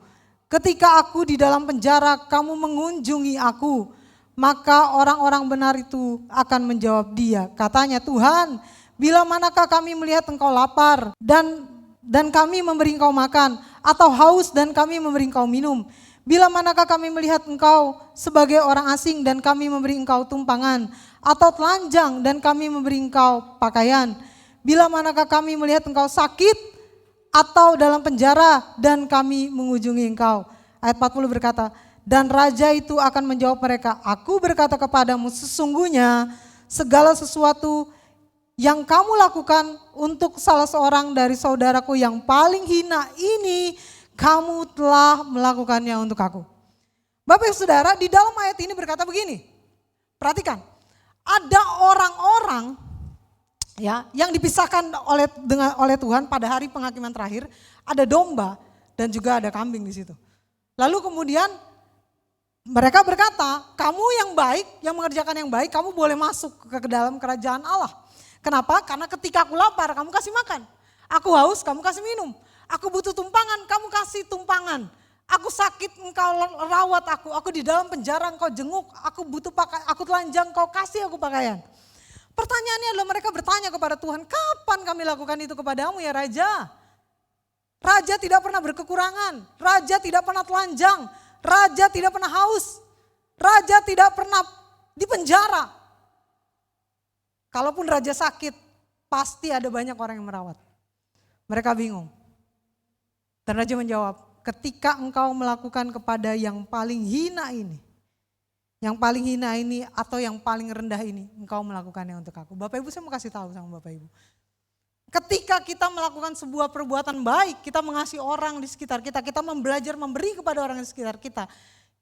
Ketika aku di dalam penjara, kamu mengunjungi aku. Maka orang-orang benar itu akan menjawab dia. Katanya, Tuhan, bila manakah kami melihat engkau lapar dan kami memberi engkau makan, atau haus dan kami memberi engkau minum. Bila manakah kami melihat engkau sebagai orang asing dan kami memberi engkau tumpangan, atau telanjang dan kami memberi engkau pakaian. Bila manakah kami melihat engkau sakit atau dalam penjara dan kami mengunjungi engkau. Ayat 40 berkata, dan raja itu akan menjawab mereka, aku berkata kepadamu sesungguhnya segala sesuatu yang kamu lakukan untuk salah seorang dari saudaraku yang paling hina ini, kamu telah melakukannya untuk aku. Bapak Ibu Saudara, di dalam ayat ini berkata begini, perhatikan, ada orang-orang ya yang dipisahkan oleh Tuhan pada hari penghakiman terakhir, ada domba dan juga ada kambing di situ. Lalu kemudian mereka berkata, kamu yang baik, yang mengerjakan yang baik, kamu boleh masuk ke dalam kerajaan Allah. Kenapa? Karena ketika aku lapar, kamu kasih makan. Aku haus, kamu kasih minum. Aku butuh tumpangan, kamu kasih tumpangan. Aku sakit, engkau rawat aku. Aku di dalam penjara, engkau jenguk. Aku butuh pakaian, aku telanjang, engkau kasih aku pakaian. Pertanyaannya adalah mereka bertanya kepada Tuhan, kapan kami lakukan itu kepadamu ya Raja? Raja tidak pernah berkekurangan, Raja tidak pernah telanjang, Raja tidak pernah haus, Raja tidak pernah dipenjara. Kalaupun Raja sakit, pasti ada banyak orang yang merawat. Mereka bingung. Dan Raja menjawab, ketika engkau melakukan kepada yang paling hina ini, atau yang paling rendah ini, engkau melakukannya untuk aku. Bapak Ibu, saya mau kasih tahu sama Bapak Ibu. Ketika kita melakukan sebuah perbuatan baik, kita mengasihi orang di sekitar kita, kita belajar memberi kepada orang di sekitar kita,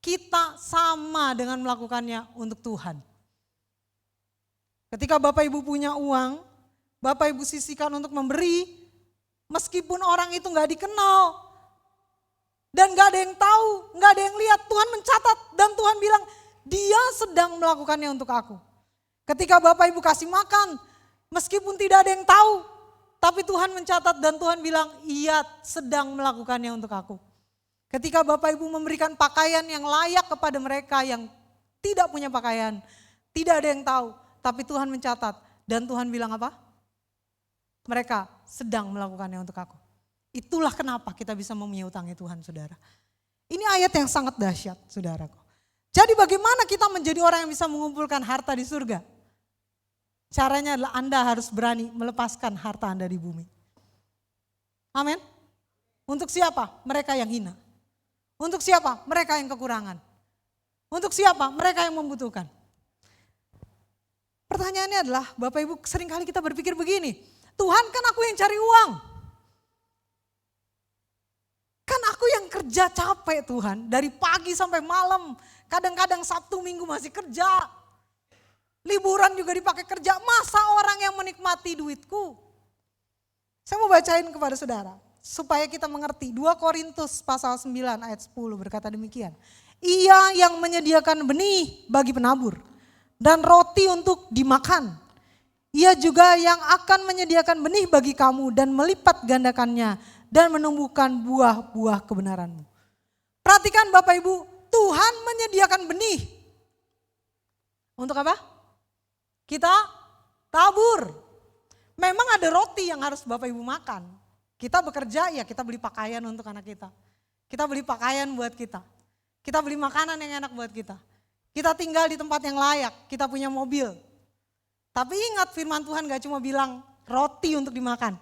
kita sama dengan melakukannya untuk Tuhan. Ketika Bapak Ibu punya uang, Bapak Ibu sisihkan untuk memberi, meskipun orang itu gak dikenal, dan gak ada yang tahu, gak ada yang lihat, Tuhan mencatat dan Tuhan bilang, dia sedang melakukannya untuk aku. Ketika Bapak Ibu kasih makan, meskipun tidak ada yang tahu, tapi Tuhan mencatat dan Tuhan bilang, ia sedang melakukannya untuk aku. Ketika Bapak Ibu memberikan pakaian yang layak kepada mereka yang tidak punya pakaian, tidak ada yang tahu, tapi Tuhan mencatat dan Tuhan bilang apa? Mereka sedang melakukannya untuk aku. Itulah kenapa kita bisa menghutang Tuhan, saudara. Ini ayat yang sangat dahsyat, saudaraku. Jadi bagaimana kita menjadi orang yang bisa mengumpulkan harta di surga? Caranya adalah Anda harus berani melepaskan harta Anda di bumi. Amin. Untuk siapa? Mereka yang hina. Untuk siapa? Mereka yang kekurangan. Untuk siapa? Mereka yang membutuhkan. Pertanyaannya adalah, Bapak Ibu seringkali kita berpikir begini, Tuhan kan aku yang cari uang. Kan aku yang kerja capek Tuhan, dari pagi sampai malam, kadang-kadang Sabtu Minggu masih kerja. Liburan juga dipakai kerja, masa orang yang menikmati duitku? Saya mau bacain kepada saudara, supaya kita mengerti. 2 Korintus pasal 9 ayat 10 berkata demikian. Ia yang menyediakan benih bagi penabur dan roti untuk dimakan. Ia juga yang akan menyediakan benih bagi kamu dan melipat gandakannya dan menumbuhkan buah-buah kebenaranmu. Perhatikan Bapak Ibu, Tuhan menyediakan benih. Untuk apa? Kita tabur. Memang ada roti yang harus Bapak Ibu makan. Kita bekerja, ya kita beli pakaian untuk anak kita. Kita beli pakaian buat kita. Kita beli makanan yang enak buat kita. Kita tinggal di tempat yang layak, kita punya mobil. Tapi ingat firman Tuhan gak cuma bilang roti untuk dimakan.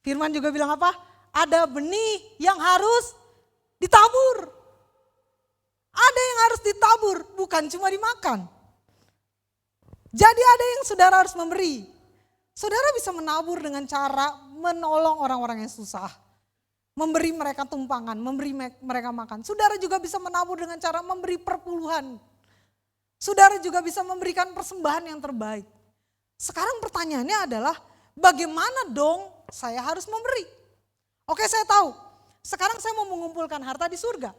Firman juga bilang apa? Ada benih yang harus ditabur. Ada yang harus ditabur, bukan cuma dimakan. Jadi ada yang saudara harus memberi. Saudara bisa menabur dengan cara menolong orang-orang yang susah. Memberi mereka tumpangan, memberi mereka makan. Saudara juga bisa menabur dengan cara memberi perpuluhan. Saudara juga bisa memberikan persembahan yang terbaik. Sekarang pertanyaannya adalah bagaimana dong saya harus memberi? Oke, saya tahu. Sekarang saya mau mengumpulkan harta di surga.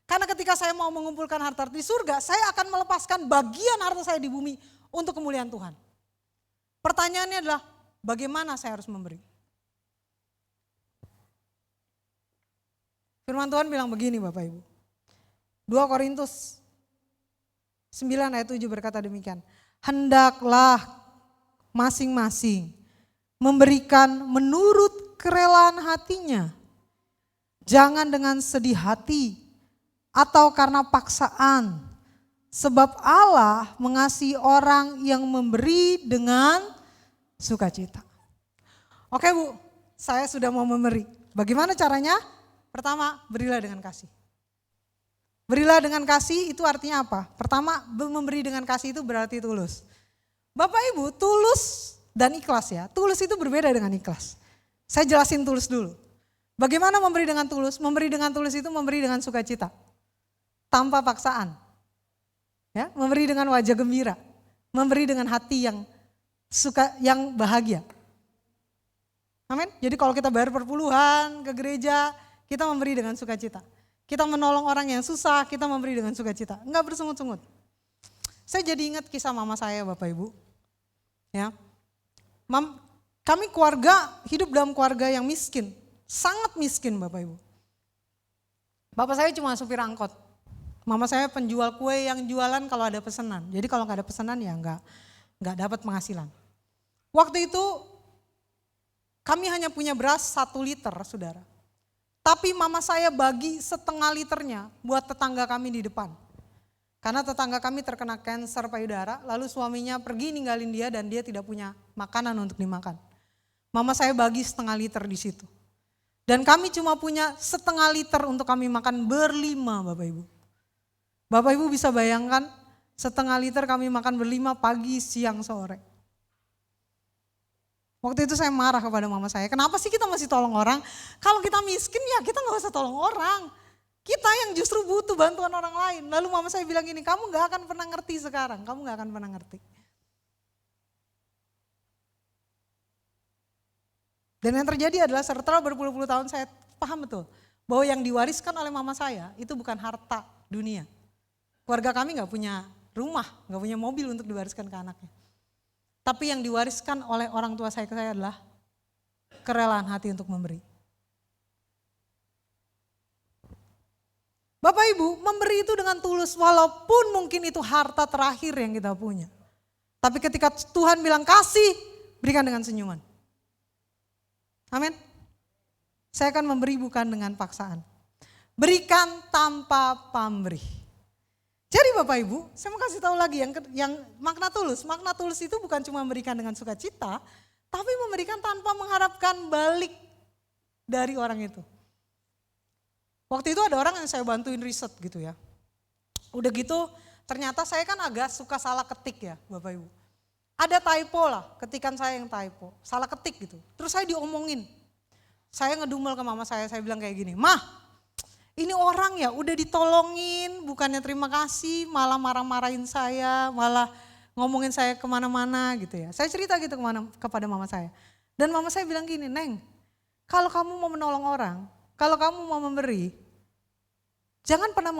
Karena ketika saya mau mengumpulkan harta di surga, saya akan melepaskan bagian harta saya di bumi untuk kemuliaan Tuhan. Pertanyaannya adalah bagaimana saya harus memberi? Firman Tuhan bilang begini Bapak Ibu. 2 Korintus 9 ayat 7 berkata demikian. Hendaklah masing-masing memberikan menurut kerelaan hatinya. Jangan dengan sedih hati atau karena paksaan. Sebab Allah mengasihi orang yang memberi dengan sukacita. Oke Bu, saya sudah mau memberi. Bagaimana caranya? Pertama, berilah dengan kasih. Berilah dengan kasih itu artinya apa? Pertama, memberi dengan kasih itu berarti tulus. Bapak Ibu, tulus dan ikhlas ya. Tulus itu berbeda dengan ikhlas. Saya jelasin tulus dulu. Bagaimana memberi dengan tulus? Memberi dengan tulus itu memberi dengan sukacita. Tanpa paksaan. Ya, memberi dengan wajah gembira. Memberi dengan hati yang bahagia. Amin. Jadi kalau kita bayar perpuluhan ke gereja, kita memberi dengan sukacita. Kita menolong orang yang susah, kita memberi dengan sukacita. Enggak bersungut-sungut. Saya jadi ingat kisah mama saya Bapak Ibu. Ya. Kami keluarga, hidup dalam keluarga yang miskin. Sangat miskin Bapak Ibu. Bapak saya cuma supir angkot. Mama saya penjual kue yang jualan kalau ada pesanan. Jadi kalau nggak ada pesanan ya nggak dapat penghasilan. Waktu itu kami hanya punya beras 1 liter saudara. Tapi mama saya bagi setengah liternya buat tetangga kami di depan. Karena tetangga kami terkena kanker payudara, lalu suaminya pergi ninggalin dia dan dia tidak punya makanan untuk dimakan. Mama saya bagi setengah liter di situ. Dan kami cuma punya setengah liter untuk kami makan berlima Bapak Ibu. Bapak Ibu bisa bayangkan setengah liter kami makan berlima pagi, siang, sore. Waktu itu saya marah kepada mama saya, kenapa sih kita masih tolong orang? Kalau kita miskin ya kita gak usah tolong orang. Kita yang justru butuh bantuan orang lain. Lalu mama saya bilang gini, kamu gak akan pernah ngerti sekarang, kamu gak akan pernah ngerti. Dan yang terjadi adalah setelah berpuluh-puluh tahun saya paham betul bahwa yang diwariskan oleh mama saya itu bukan harta dunia. Keluarga kami gak punya rumah, gak punya mobil untuk diwariskan ke anaknya. Tapi yang diwariskan oleh orang tua saya ke saya adalah kerelaan hati untuk memberi. Bapak Ibu, memberi itu dengan tulus walaupun mungkin itu harta terakhir yang kita punya. Tapi ketika Tuhan bilang kasih, berikan dengan senyuman. Amin. Saya akan memberi bukan dengan paksaan. Berikan tanpa pamrih. Jadi Bapak Ibu, saya mau kasih tahu lagi yang makna tulus. Makna tulus itu bukan cuma memberikan dengan sukacita, tapi memberikan tanpa mengharapkan balik dari orang itu. Waktu itu ada orang yang saya bantuin riset gitu ya. Udah gitu ternyata saya kan agak suka salah ketik ya Bapak Ibu. Ada typo lah, ketikan saya yang typo, salah ketik gitu. Terus saya diomongin. Saya ngedumel ke mama saya bilang kayak gini, "Mah, ini orang ya udah ditolongin, bukannya terima kasih, malah marah-marahin saya, malah ngomongin saya kemana-mana gitu ya." Saya cerita gitu kepada mama saya. Dan mama saya bilang gini, "Neng, kalau kamu mau menolong orang, kalau kamu mau memberi, jangan pernah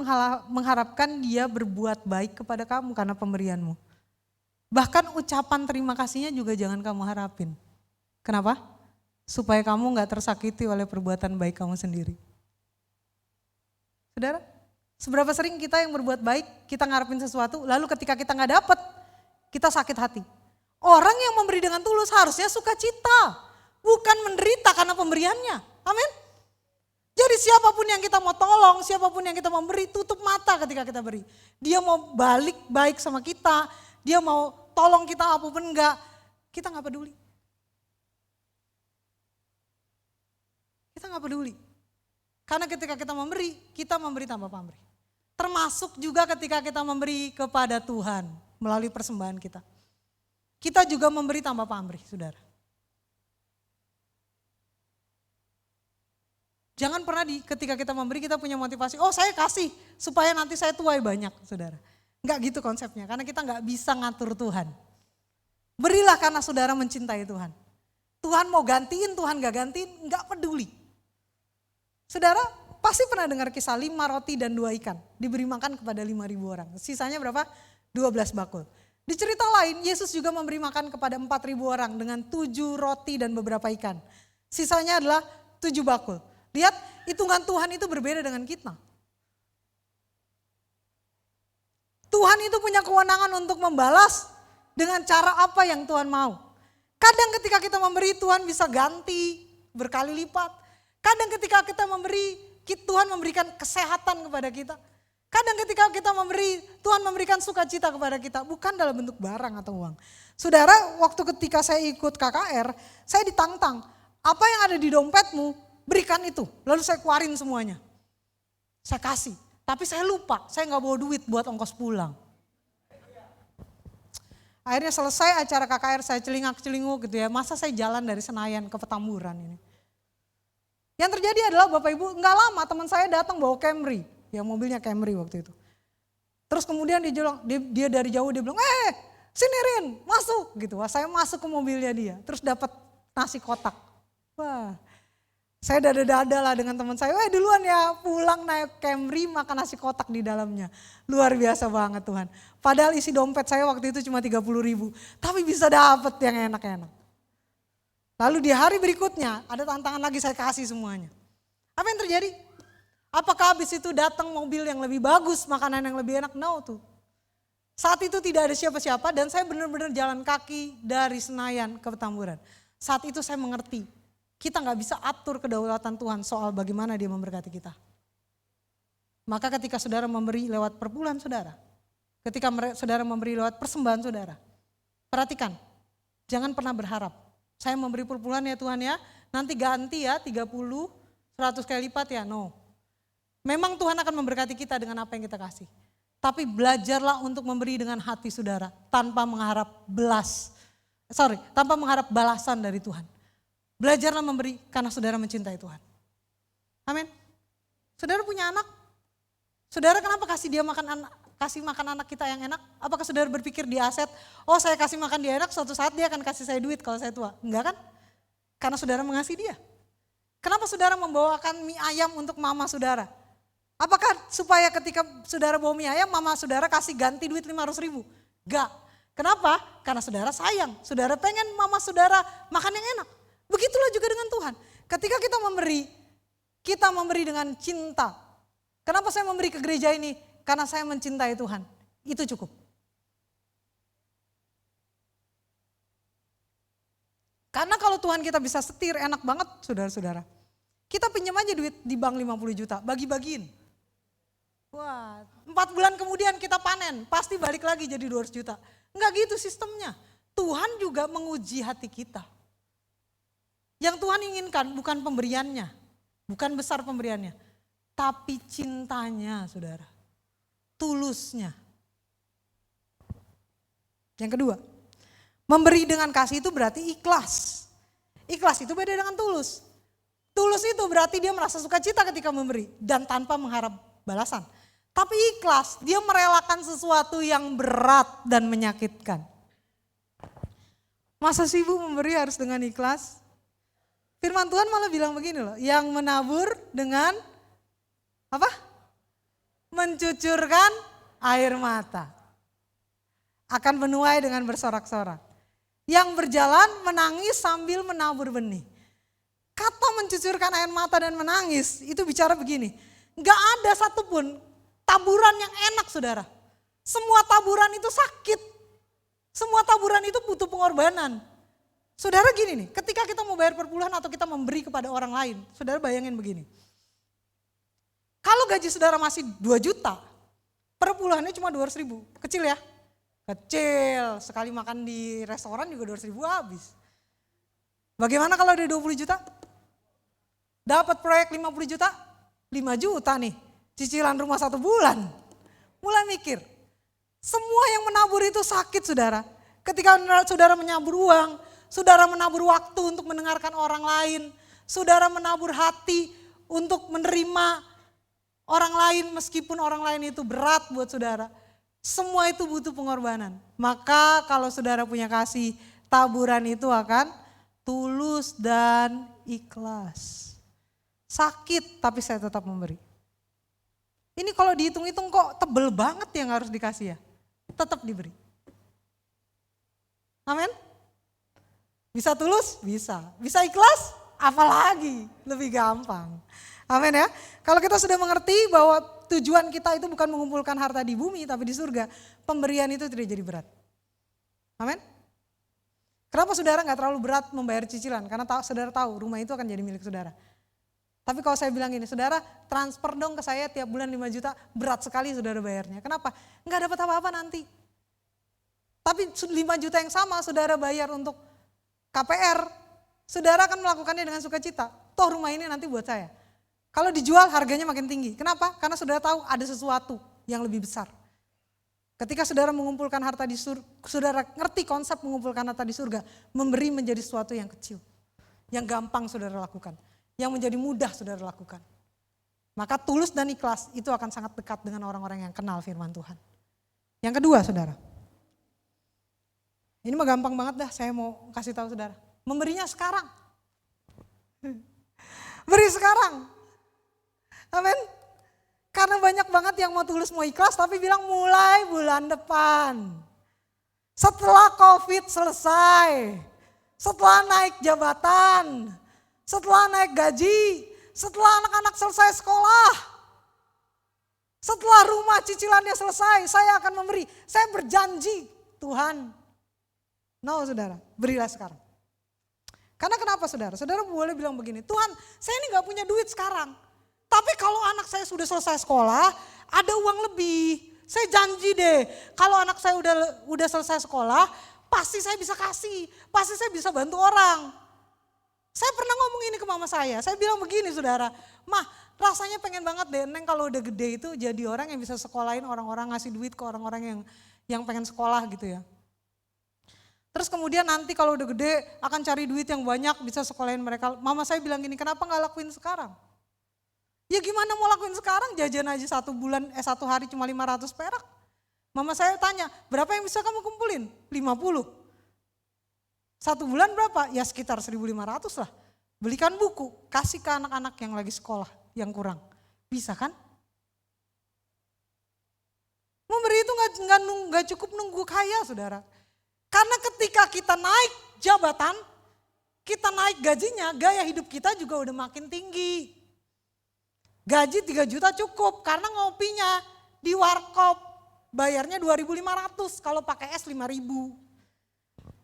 mengharapkan dia berbuat baik kepada kamu karena pemberianmu. Bahkan ucapan terima kasihnya juga jangan kamu harapin. Kenapa? Supaya kamu gak tersakiti oleh perbuatan baik kamu sendiri." Saudara, seberapa sering kita yang berbuat baik, kita ngarepin sesuatu, lalu ketika kita gak dapet, kita sakit hati. Orang yang memberi dengan tulus harusnya sukacita, bukan menderita karena pemberiannya. Amin. Jadi siapapun yang kita mau tolong, siapapun yang kita mau beri, tutup mata ketika kita beri. Dia mau balik baik sama kita, dia mau tolong kita apapun enggak, kita gak peduli. Kita gak peduli. Karena ketika kita memberi tanpa pamrih. Termasuk juga ketika kita memberi kepada Tuhan melalui persembahan kita. Kita juga memberi tanpa pamrih, saudara. Jangan pernah ketika kita memberi kita punya motivasi, oh saya kasih supaya nanti saya tuai banyak, saudara. Enggak gitu konsepnya, karena kita enggak bisa ngatur Tuhan. Berilah karena saudara mencintai Tuhan. Tuhan mau gantiin, Tuhan gak gantiin, enggak peduli. Saudara pasti pernah dengar kisah 5 roti dan 2 ikan. Diberi makan kepada 5.000 orang. Sisanya berapa? 12 bakul. Di cerita lain Yesus juga memberi makan kepada 4.000 orang dengan 7 roti dan beberapa ikan. Sisanya adalah 7 bakul. Lihat, hitungan Tuhan itu berbeda dengan kita. Tuhan itu punya kewenangan untuk membalas dengan cara apa yang Tuhan mau. Kadang ketika kita memberi, Tuhan bisa ganti berkali lipat. Kadang ketika kita memberi, Tuhan memberikan kesehatan kepada kita. Kadang ketika kita memberi, Tuhan memberikan sukacita kepada kita. Bukan dalam bentuk barang atau uang. Saudara, waktu ketika saya ikut KKR, saya ditantang. Apa yang ada di dompetmu, berikan itu. Lalu saya keluarin semuanya. Saya kasih. Tapi saya lupa, saya gak bawa duit buat ongkos pulang. Akhirnya selesai acara KKR, saya celingak-celinguk gitu ya. Masa saya jalan dari Senayan ke Petamburan ini. Yang terjadi adalah Bapak Ibu, gak lama teman saya datang bawa Camry. Ya mobilnya Camry waktu itu. Terus kemudian dia dari jauh dia bilang, sini Rin, masuk gitu. Wah, saya masuk ke mobilnya dia, terus dapat nasi kotak. Wah, saya dada-dada lah dengan teman saya, duluan ya pulang naik Camry makan nasi kotak di dalamnya. Luar biasa banget Tuhan. Padahal isi dompet saya waktu itu cuma 30.000, tapi bisa dapet yang enak-enak. Lalu di hari berikutnya ada tantangan lagi, saya kasih semuanya. Apa yang terjadi? Apakah habis itu datang mobil yang lebih bagus, makanan yang lebih enak? No tuh. Saat itu tidak ada siapa-siapa dan saya benar-benar jalan kaki dari Senayan ke Petamburan. Saat itu saya mengerti, kita gak bisa atur kedaulatan Tuhan soal bagaimana dia memberkati kita. Maka ketika saudara memberi lewat perpuluhan saudara, ketika saudara memberi lewat persembahan saudara, perhatikan, jangan pernah berharap. Saya memberi perpuluhan ya Tuhan ya, nanti ganti ya 30, 100 kali lipat ya, no. Memang Tuhan akan memberkati kita dengan apa yang kita kasih. Tapi belajarlah untuk memberi dengan hati saudara, tanpa mengharap tanpa mengharap balasan dari Tuhan. Belajarlah memberi karena saudara mencintai Tuhan. Amin. Saudara punya anak, saudara kenapa kasih makan anak kita yang enak? Apakah saudara berpikir di aset, oh saya kasih makan dia enak, suatu saat dia akan kasih saya duit kalau saya tua? Enggak kan? Karena saudara mengasihi dia. Kenapa saudara membawakan mie ayam untuk mama saudara? Apakah supaya ketika saudara bawa mie ayam, mama saudara kasih ganti duit 500.000? Enggak. Kenapa? Karena saudara sayang, saudara pengen mama saudara makan yang enak. Begitulah juga dengan Tuhan. Ketika kita memberi dengan cinta. Kenapa saya memberi ke gereja ini? Karena saya mencintai Tuhan. Itu cukup. Karena kalau Tuhan kita bisa setir, enak banget saudara-saudara. Kita pinjam aja duit di bank 50 juta, bagi-bagiin. Wah, 4 bulan kemudian kita panen, pasti balik lagi jadi 200 juta. Enggak gitu sistemnya. Tuhan juga menguji hati kita. Yang Tuhan inginkan bukan pemberiannya, bukan besar pemberiannya, tapi cintanya saudara. Tulusnya. Yang kedua, memberi dengan kasih itu berarti ikhlas. Ikhlas itu beda dengan tulus. Tulus itu berarti dia merasa sukacita ketika memberi dan tanpa mengharap balasan. Tapi ikhlas, dia merelakan sesuatu yang berat dan menyakitkan. Masa sibuk memberi harus dengan ikhlas? Firman Tuhan malah bilang begini loh, yang menabur dengan apa? Mencucurkan air mata. Akan menuai dengan bersorak-sorak. Yang berjalan menangis sambil menabur benih. Kata mencucurkan air mata dan menangis itu bicara begini. Gak ada satupun taburan yang enak saudara. Semua taburan itu sakit. Semua taburan itu butuh pengorbanan. Saudara gini nih, ketika kita mau bayar perpuluhan atau kita memberi kepada orang lain. Saudara bayangin begini. Kalau gaji saudara masih 2 juta, perpuluhannya cuma 200.000. Kecil ya? Kecil, sekali makan di restoran juga 200.000 habis. Bagaimana kalau ada 20 juta? Dapat proyek 50 juta? 5 juta nih, cicilan rumah 1 bulan. Mulai mikir, semua yang menabur itu sakit saudara. Ketika saudara menabur uang, saudara menabur waktu untuk mendengarkan orang lain, saudara menabur hati untuk menerima orang lain meskipun orang lain itu berat buat saudara. Semua itu butuh pengorbanan. Maka kalau saudara punya kasih, taburan itu akan tulus dan ikhlas. Sakit tapi saya tetap memberi. Ini kalau dihitung-hitung kok tebel banget yang harus dikasih ya. Tetap diberi. Amin? Bisa tulus? Bisa. Bisa ikhlas? Apalagi lebih gampang. Amin ya. Kalau kita sudah mengerti bahwa tujuan kita itu bukan mengumpulkan harta di bumi tapi di surga, pemberian itu tidak jadi berat. Amin. Kenapa saudara nggak terlalu berat membayar cicilan? Karena saudara tahu rumah itu akan jadi milik saudara. Tapi kalau saya bilang ini, saudara transfer dong ke saya tiap bulan 5 juta, berat sekali saudara bayarnya. Kenapa? Nggak dapat apa-apa nanti. Tapi 5 juta yang sama saudara bayar untuk KPR, saudara akan melakukannya dengan sukacita. Toh rumah ini nanti buat saya. Kalau dijual harganya makin tinggi. Kenapa? Karena saudara tahu ada sesuatu yang lebih besar. Ketika saudara mengumpulkan harta di surga, saudara ngerti konsep mengumpulkan harta di surga, memberi menjadi sesuatu yang kecil. Yang gampang saudara lakukan. Yang menjadi mudah saudara lakukan. Maka tulus dan ikhlas itu akan sangat dekat dengan orang-orang yang kenal firman Tuhan. Yang kedua saudara. Ini mah gampang banget dah, saya mau kasih tahu saudara. Memberinya sekarang. Beri sekarang. Amin. Karena banyak banget yang mau tulus mau ikhlas tapi bilang mulai bulan depan. Setelah COVID selesai. Setelah naik jabatan. Setelah naik gaji. Setelah anak-anak selesai sekolah. Setelah rumah cicilannya selesai, saya akan memberi. Saya berjanji, Tuhan. No saudara, berilah sekarang. Karena kenapa saudara? Saudara boleh bilang begini, Tuhan saya ini gak punya duit sekarang. Tapi kalau anak saya sudah selesai sekolah, ada uang lebih. Saya janji deh, kalau anak saya udah selesai sekolah, pasti saya bisa kasih. Pasti saya bisa bantu orang. Saya pernah ngomong ini ke mama saya bilang begini saudara, Mah rasanya pengen banget deh Neng kalau udah gede itu jadi orang yang bisa sekolahin orang-orang, ngasih duit ke orang-orang yang pengen sekolah gitu ya. Terus kemudian nanti kalau udah gede akan cari duit yang banyak bisa sekolahin mereka. Mama saya bilang gini, kenapa gak lakuin sekarang? Ya gimana mau lakuin sekarang, jajan aja satu hari cuma 500 perak. Mama saya tanya, berapa yang bisa kamu kumpulin? 50. Satu bulan berapa? Ya sekitar 1.500 lah. Belikan buku, kasih ke anak-anak yang lagi sekolah, yang kurang. Bisa kan? Memberi itu gak cukup nunggu kaya saudara. Karena ketika kita naik jabatan, kita naik gajinya, gaya hidup kita juga udah makin tinggi. Gaji 3 juta cukup karena ngopinya di warkop bayarnya 2.500, kalau pakai es 5.000.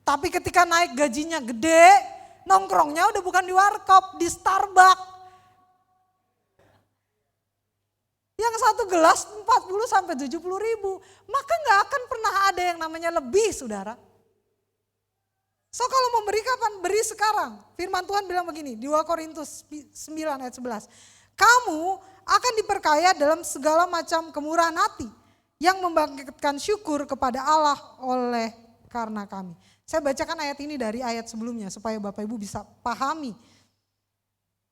Tapi ketika naik gajinya gede, nongkrongnya udah bukan di warkop, di Starbucks. Yang satu gelas 40 sampai 70 ribu, maka gak akan pernah ada yang namanya lebih saudara. So kalau memberi kapan? Beri sekarang. Firman Tuhan bilang begini, di 2 Korintus 9 ayat 11. Kamu akan diperkaya dalam segala macam kemurahan hati yang membangkitkan syukur kepada Allah oleh karena kami. Saya bacakan ayat ini dari ayat sebelumnya supaya Bapak Ibu bisa pahami.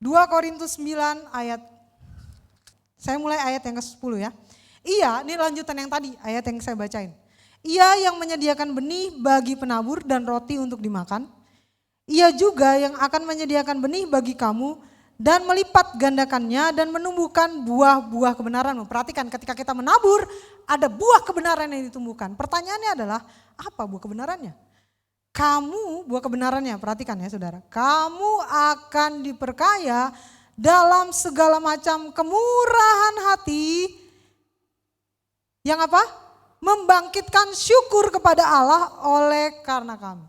2 Korintus 9 ayat, saya mulai ayat yang ke-10 ya. Iya, ini lanjutan yang tadi, ayat yang saya bacain. Ia yang menyediakan benih bagi penabur dan roti untuk dimakan. Ia juga yang akan menyediakan benih bagi kamu dan melipat gandakannya dan menumbuhkan buah-buah kebenaran. Perhatikan ketika kita menabur ada buah kebenaran yang ditumbuhkan. Pertanyaannya adalah apa buah kebenarannya? Buah kebenarannya, perhatikan ya saudara. Kamu akan diperkaya dalam segala macam kemurahan hati. Yang apa? Membangkitkan syukur kepada Allah oleh karena kami.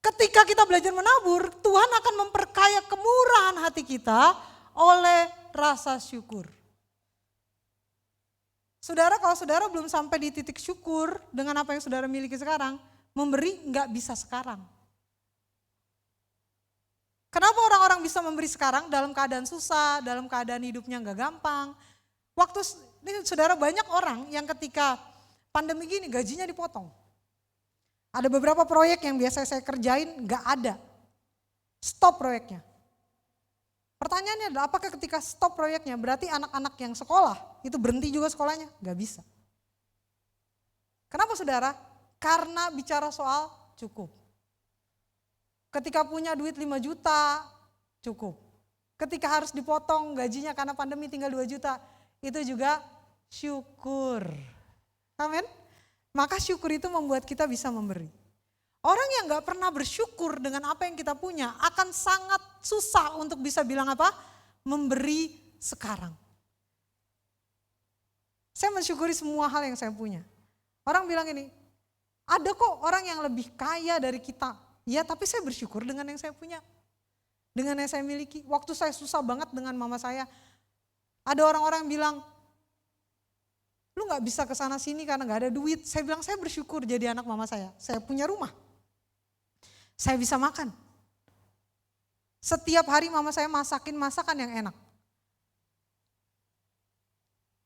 Ketika kita belajar menabur, Tuhan akan memperkaya kemurahan hati kita oleh rasa syukur. Saudara, kalau saudara belum sampai di titik syukur dengan apa yang saudara miliki sekarang, memberi nggak bisa sekarang. Kenapa orang-orang bisa memberi sekarang dalam keadaan susah, dalam keadaan hidupnya nggak gampang? Ini saudara banyak orang yang ketika pandemi gini gajinya dipotong. Ada beberapa proyek yang biasa saya kerjain gak ada. Stop proyeknya. Pertanyaannya adalah apakah ketika stop proyeknya berarti anak-anak yang sekolah itu berhenti juga sekolahnya? Gak bisa. Kenapa saudara? Karena bicara soal cukup. Ketika punya duit 5 juta cukup. Ketika harus dipotong gajinya karena pandemi tinggal 2 juta itu juga syukur. Amin. Maka syukur itu membuat kita bisa memberi. Orang yang gak pernah bersyukur dengan apa yang kita punya akan sangat susah untuk bisa bilang apa? Memberi sekarang. Saya mensyukuri semua hal yang saya punya. Orang bilang ini, ada kok orang yang lebih kaya dari kita. Ya tapi saya bersyukur dengan yang saya punya. Dengan yang saya miliki. Waktu saya susah banget dengan mama saya. Ada orang-orang yang bilang, lu gak bisa kesana sini karena gak ada duit. Saya bilang saya bersyukur jadi anak mama saya. Saya punya rumah. Saya bisa makan. Setiap hari mama saya masakin masakan yang enak.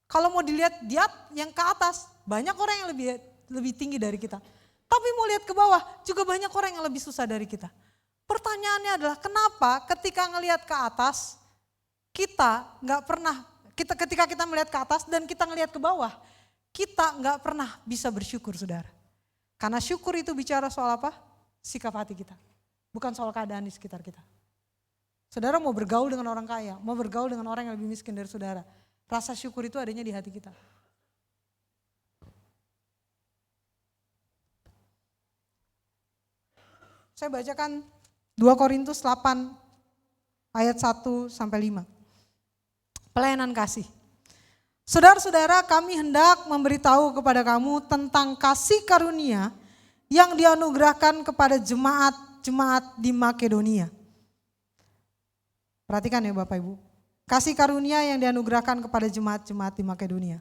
Kalau mau dilihat yang ke atas, banyak orang yang lebih tinggi dari kita. Tapi mau lihat ke bawah, juga banyak orang yang lebih susah dari kita. Pertanyaannya adalah kenapa ketika ngelihat ke atas, kita nggak pernah, ketika kita melihat ke atas dan kita ngelihat ke bawah, kita nggak pernah bisa bersyukur, saudara. Karena syukur itu bicara soal apa? Sikap hati kita. Bukan soal keadaan di sekitar kita. Saudara mau bergaul dengan orang kaya, mau bergaul dengan orang yang lebih miskin dari saudara. Rasa syukur itu adanya di hati kita. Saya bacakan 2 Korintus 8 ayat 1-5. Pelayanan kasih. Saudara-saudara, kami hendak memberitahu kepada kamu tentang kasih karunia yang dianugerahkan kepada jemaat-jemaat di Makedonia. Perhatikan ya Bapak Ibu. Kasih karunia yang dianugerahkan kepada jemaat-jemaat di Makedonia.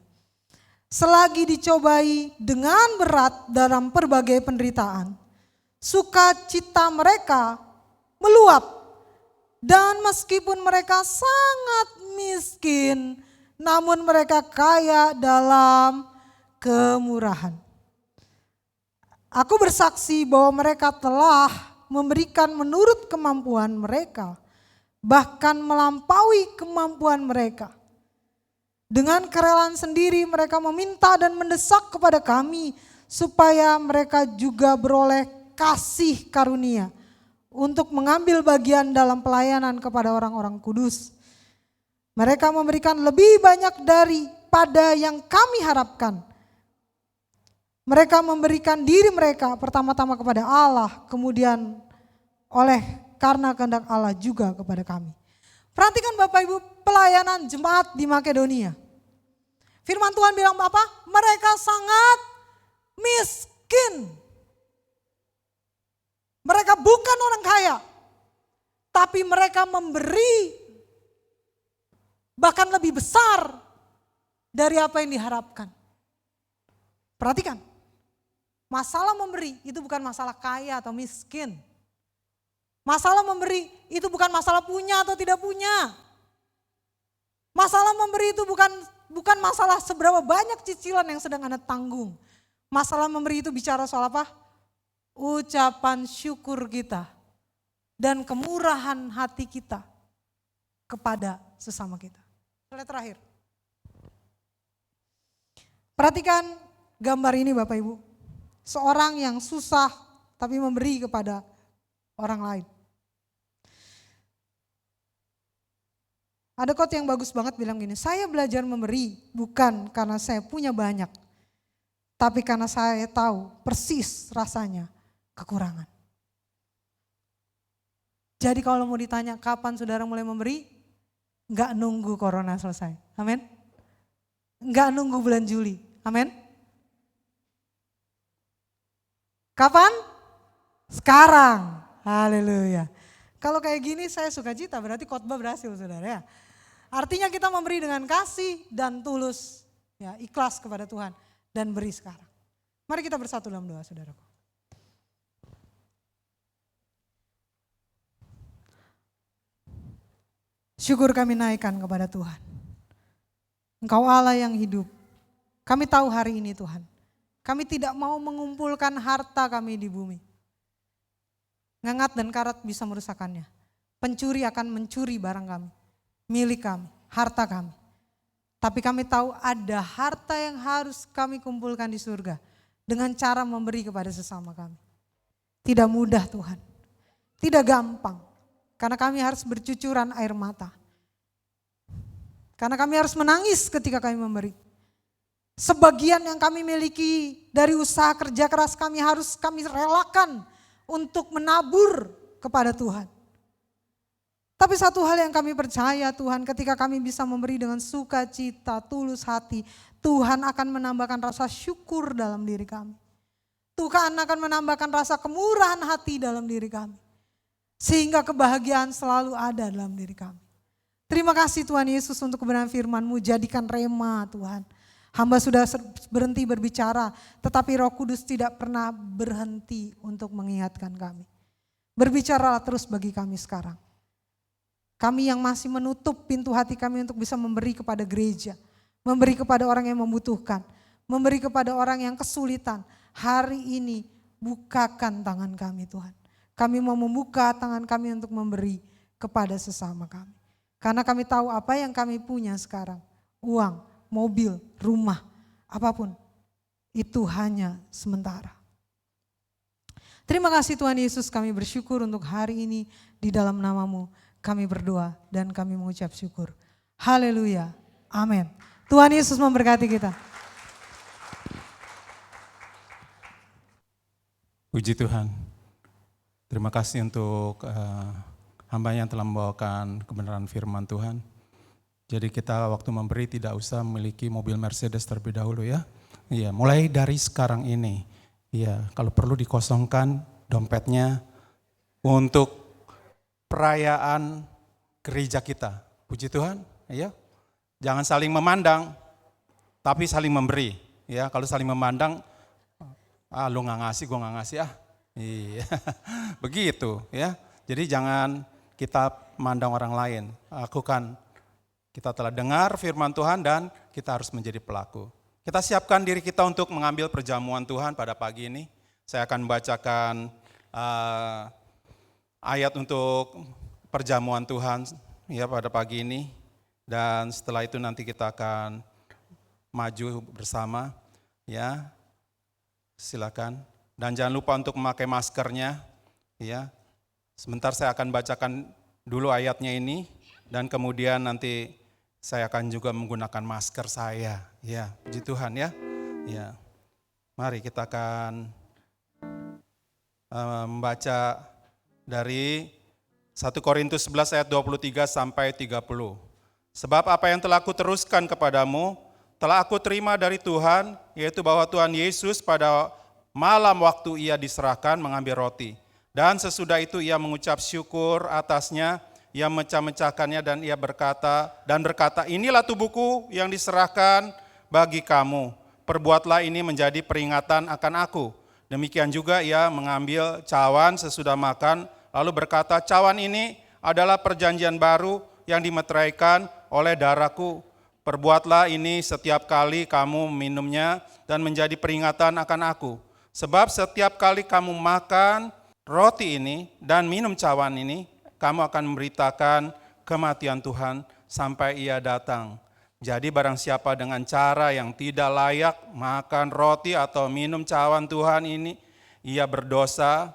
Selagi dicobai dengan berat dalam berbagai penderitaan, sukacita mereka meluap. Dan meskipun mereka sangat miskin, namun mereka kaya dalam kemurahan. Aku bersaksi bahwa mereka telah memberikan menurut kemampuan mereka, bahkan melampaui kemampuan mereka. Dengan kerelaan sendiri mereka meminta dan mendesak kepada kami supaya mereka juga beroleh kasih karunia untuk mengambil bagian dalam pelayanan kepada orang-orang kudus. Mereka memberikan lebih banyak daripada yang kami harapkan. Mereka memberikan diri mereka pertama-tama kepada Allah, kemudian karena kehendak Allah juga kepada kami. Perhatikan Bapak Ibu pelayanan jemaat di Makedonia. Firman Tuhan bilang apa? Mereka sangat miskin. Mereka bukan orang kaya, tapi mereka memberi bahkan lebih besar dari apa yang diharapkan. Perhatikan, masalah memberi itu bukan masalah kaya atau miskin. Masalah memberi itu bukan masalah punya atau tidak punya. Masalah memberi itu bukan masalah seberapa banyak cicilan yang sedang Anda tanggung. Masalah memberi itu bicara soal apa? Ucapan syukur kita dan kemurahan hati kita kepada sesama kita. Slide terakhir. Perhatikan gambar ini Bapak Ibu. Seorang yang susah tapi memberi kepada orang lain. Ada quote yang bagus banget bilang gini, saya belajar memberi bukan karena saya punya banyak, tapi karena saya tahu persis rasanya kekurangan. Jadi kalau mau ditanya kapan saudara mulai memberi, enggak nunggu corona selesai, amin. Enggak nunggu bulan Juli, amin. Kapan? Sekarang, haleluya. Kalau kayak gini saya sukacita, berarti khotbah berhasil saudara ya. Artinya kita memberi dengan kasih dan tulus, ya ikhlas kepada Tuhan dan beri sekarang. Mari kita bersatu dalam doa saudaraku. Syukur kami naikkan kepada Tuhan. Engkau Allah yang hidup. Kami tahu hari ini Tuhan, kami tidak mau mengumpulkan harta kami di bumi. Ngengat dan karat bisa merusakkannya. Pencuri akan mencuri barang kami, milik kami, harta kami. Tapi kami tahu ada harta yang harus kami kumpulkan di surga dengan cara memberi kepada sesama kami. Tidak mudah Tuhan, tidak gampang, karena kami harus bercucuran air mata. Karena kami harus menangis ketika kami memberi. Sebagian yang kami miliki dari usaha kerja keras kami harus kami relakan untuk menabur kepada Tuhan. Tapi satu hal yang kami percaya Tuhan, ketika kami bisa memberi dengan sukacita, tulus hati, Tuhan akan menambahkan rasa syukur dalam diri kami. Tuhan akan menambahkan rasa kemurahan hati dalam diri kami. Sehingga kebahagiaan selalu ada dalam diri kami. Terima kasih Tuhan Yesus untuk kebenaran firman-Mu, jadikan rema Tuhan. Hamba sudah berhenti berbicara, tetapi Roh Kudus tidak pernah berhenti untuk mengingatkan kami. Berbicaralah terus bagi kami sekarang. Kami yang masih menutup pintu hati kami untuk bisa memberi kepada gereja, memberi kepada orang yang membutuhkan, memberi kepada orang yang kesulitan. Hari ini bukakan tangan kami Tuhan. Kami mau membuka tangan kami untuk memberi kepada sesama kami. Karena kami tahu apa yang kami punya sekarang, uang, mobil, rumah, apapun, itu hanya sementara. Terima kasih Tuhan Yesus, kami bersyukur untuk hari ini di dalam nama-Mu. Kami berdoa dan kami mengucap syukur. Haleluya. Amin. Tuhan Yesus memberkati kita. Puji Tuhan. Terima kasih untuk hamba yang telah membawakan kebenaran firman Tuhan. Jadi kita waktu memberi tidak usah memiliki mobil Mercedes terlebih dahulu ya. Iya, mulai dari sekarang ini. Iya, kalau perlu dikosongkan dompetnya untuk perayaan gereja kita. Puji Tuhan, ya. Jangan saling memandang, tapi saling memberi. Ya, kalau saling memandang, lu nggak ngasih, gua nggak ngasih Iya, begitu ya. Jadi jangan kita memandang orang lain. Kita telah dengar firman Tuhan dan kita harus menjadi pelaku. Kita siapkan diri kita untuk mengambil perjamuan Tuhan pada pagi ini. Saya akan membacakan ayat untuk perjamuan Tuhan ya pada pagi ini, dan setelah itu nanti kita akan maju bersama ya. Silakan, dan jangan lupa untuk memakai maskernya ya. Sebentar saya akan bacakan dulu ayatnya ini dan kemudian nanti saya akan juga menggunakan masker saya ya. Puji Tuhan ya. Ya. Mari kita akan membaca dari 1 Korintus 11 ayat 23 sampai 30. Sebab apa yang telah aku teruskan kepadamu, telah aku terima dari Tuhan, yaitu bahwa Tuhan Yesus pada malam waktu ia diserahkan mengambil roti. Dan sesudah itu ia mengucap syukur atasnya, ia mecah-mecahkannya dan ia berkata, inilah tubuhku yang diserahkan bagi kamu. Perbuatlah ini menjadi peringatan akan aku. Demikian juga ia mengambil cawan sesudah makan, lalu berkata, cawan ini adalah perjanjian baru yang dimeteraikan oleh darahku. Perbuatlah ini setiap kali kamu minumnya dan menjadi peringatan akan aku. Sebab setiap kali kamu makan roti ini dan minum cawan ini, kamu akan memberitakan kematian Tuhan sampai ia datang. Jadi barang siapa dengan cara yang tidak layak makan roti atau minum cawan Tuhan ini, ia berdosa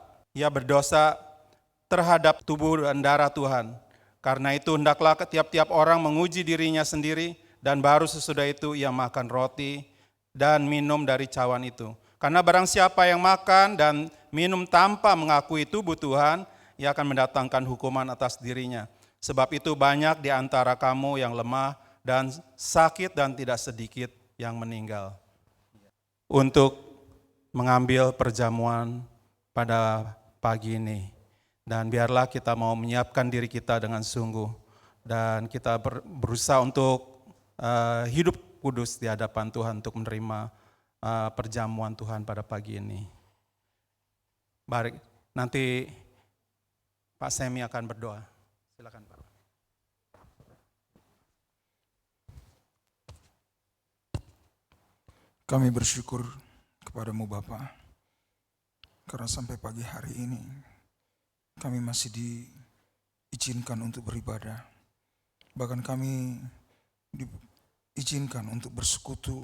terhadap tubuh dan darah Tuhan. Karena itu hendaklah tiap-tiap orang menguji dirinya sendiri, dan baru sesudah itu ia makan roti dan minum dari cawan itu. Karena barang siapa yang makan dan minum tanpa mengakui tubuh Tuhan, ia akan mendatangkan hukuman atas dirinya. Sebab itu banyak di antara kamu yang lemah dan sakit dan tidak sedikit yang meninggal. Untuk mengambil perjamuan pada pagi ini. Dan biarlah kita mau menyiapkan diri kita dengan sungguh. Dan kita berusaha untuk hidup kudus di hadapan Tuhan untuk menerima perjamuan Tuhan pada pagi ini. Baik, nanti Pak Semi akan berdoa. Silakan Pak. Kami bersyukur kepadamu Bapa, karena sampai pagi hari ini kami masih diizinkan untuk beribadah. Bahkan kami diizinkan untuk bersekutu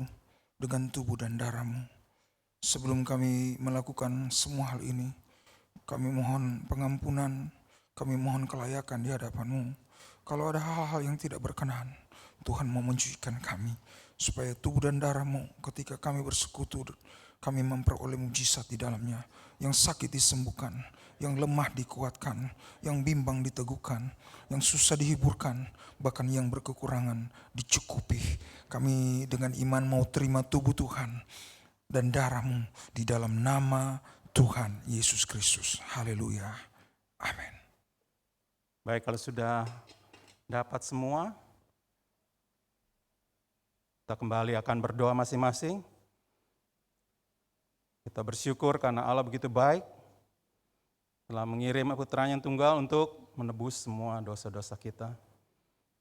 dengan tubuh dan darah-Mu. Sebelum kami melakukan semua hal ini, kami mohon pengampunan, kami mohon kelayakan di hadapan-Mu. Kalau ada hal-hal yang tidak berkenan, Tuhan mau mencucikan kami, supaya tubuh dan darah-Mu ketika kami bersekutu kami memperoleh mujizat di dalamnya. Yang sakit disembuhkan, yang lemah dikuatkan, yang bimbang diteguhkan, yang susah dihiburkan, bahkan yang berkekurangan dicukupi. Kami dengan iman mau terima tubuh Tuhan dan darah-Mu di dalam nama Tuhan Yesus Kristus. Haleluya. Amin. Baik, kalau sudah dapat semua, kita kembali akan berdoa masing-masing. Kita bersyukur karena Allah begitu baik, telah mengirim putranya yang tunggal untuk menebus semua dosa-dosa kita.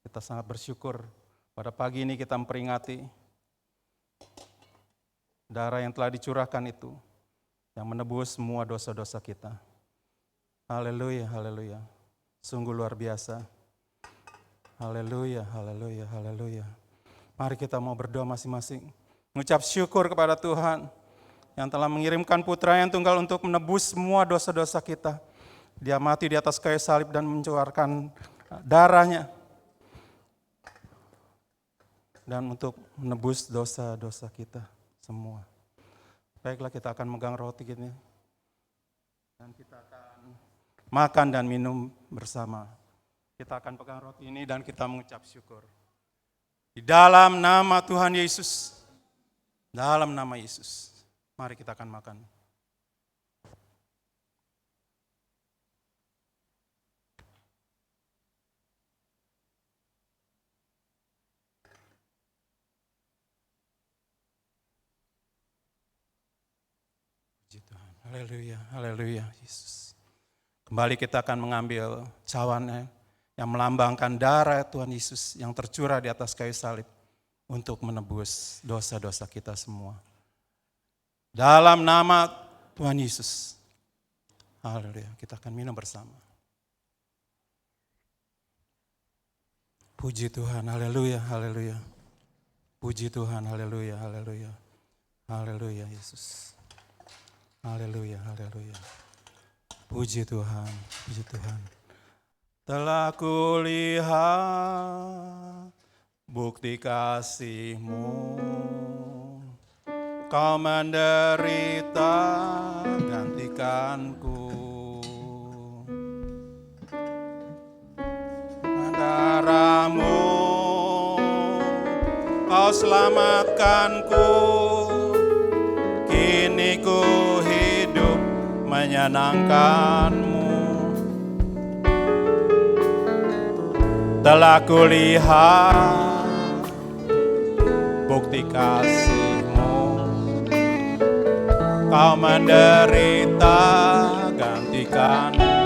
Kita sangat bersyukur pada pagi ini kita memperingati darah yang telah dicurahkan itu, yang menebus semua dosa-dosa kita. Haleluya, haleluya. Sungguh luar biasa. Haleluya, haleluya, haleluya. Mari kita mau berdoa masing-masing. Mengucap syukur kepada Tuhan yang telah mengirimkan putra yang tunggal untuk menebus semua dosa-dosa kita. Dia mati di atas kayu salib dan mencurahkan darahnya. Dan untuk menebus dosa-dosa kita semua. Baiklah, kita akan megang roti gini. Dan kita akan makan dan minum bersama. Kita akan pegang roti ini dan kita mengucap syukur. Di dalam nama Tuhan Yesus. Dalam nama Yesus. Mari kita akan makan. Puji Tuhan. Haleluya, haleluya, Yesus. Kembali kita akan mengambil cawan yang melambangkan darah Tuhan Yesus yang tercurah di atas kayu salib untuk menebus dosa-dosa kita semua. Dalam nama Tuhan Yesus. Haleluya, kita akan minum bersama. Puji Tuhan, haleluya, haleluya. Puji Tuhan, haleluya, haleluya. Haleluya, Yesus. Haleluya, haleluya. Puji Tuhan, puji Tuhan. Telah kulihat bukti kasih-Mu. Kau menderita gantikanku. Darah-Mu Kau selamatkanku. Kini ku hidup menyenangkan-Mu. Telah kulihat bukti kasih-Mu. Kau menderita gantikanku.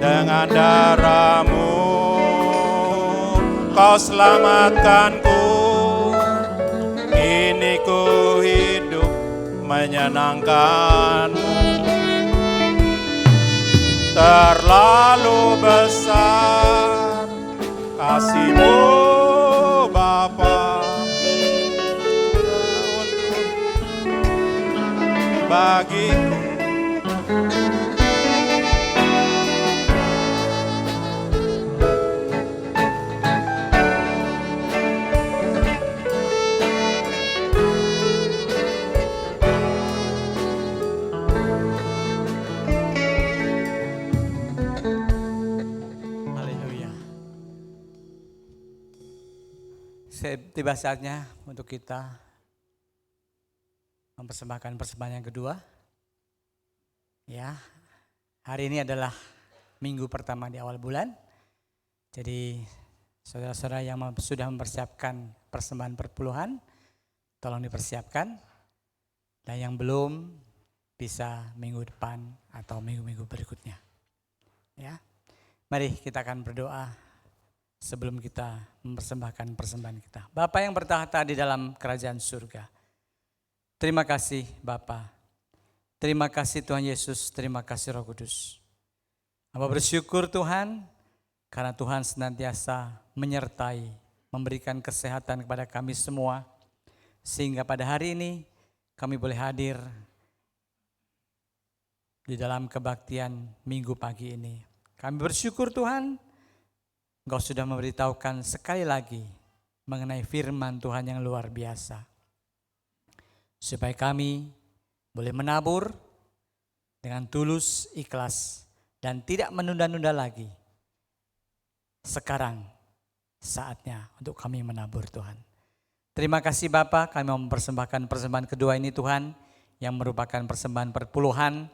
Dengan darah-Mu Kau selamatkanku. Kini ku hidup menyenangkan-Mu. Terlalu besar kasih-Mu Bapa bagiku. Haleluya. Tiba saatnya untuk kita mempersembahkan persembahan yang kedua. Ya, hari ini adalah minggu pertama di awal bulan. Jadi saudara-saudara yang sudah mempersiapkan persembahan perpuluhan, tolong dipersiapkan. Dan yang belum bisa minggu depan atau minggu-minggu berikutnya. Ya, mari kita akan berdoa sebelum kita mempersembahkan persembahan kita. Bapa yang bertahta di dalam kerajaan surga. Terima kasih Bapa. Terima kasih Tuhan Yesus, terima kasih Roh Kudus. Hamba bersyukur Tuhan, karena Tuhan senantiasa menyertai, memberikan kesehatan kepada kami semua. Sehingga pada hari ini kami boleh hadir di dalam kebaktian minggu pagi ini. Kami bersyukur Tuhan, Engkau sudah memberitahukan sekali lagi mengenai firman Tuhan yang luar biasa. Supaya kami boleh menabur dengan tulus, ikhlas, dan tidak menunda-nunda lagi. Sekarang saatnya untuk kami menabur Tuhan. Terima kasih Bapa, kami mau mempersembahkan persembahan kedua ini Tuhan, yang merupakan persembahan perpuluhan.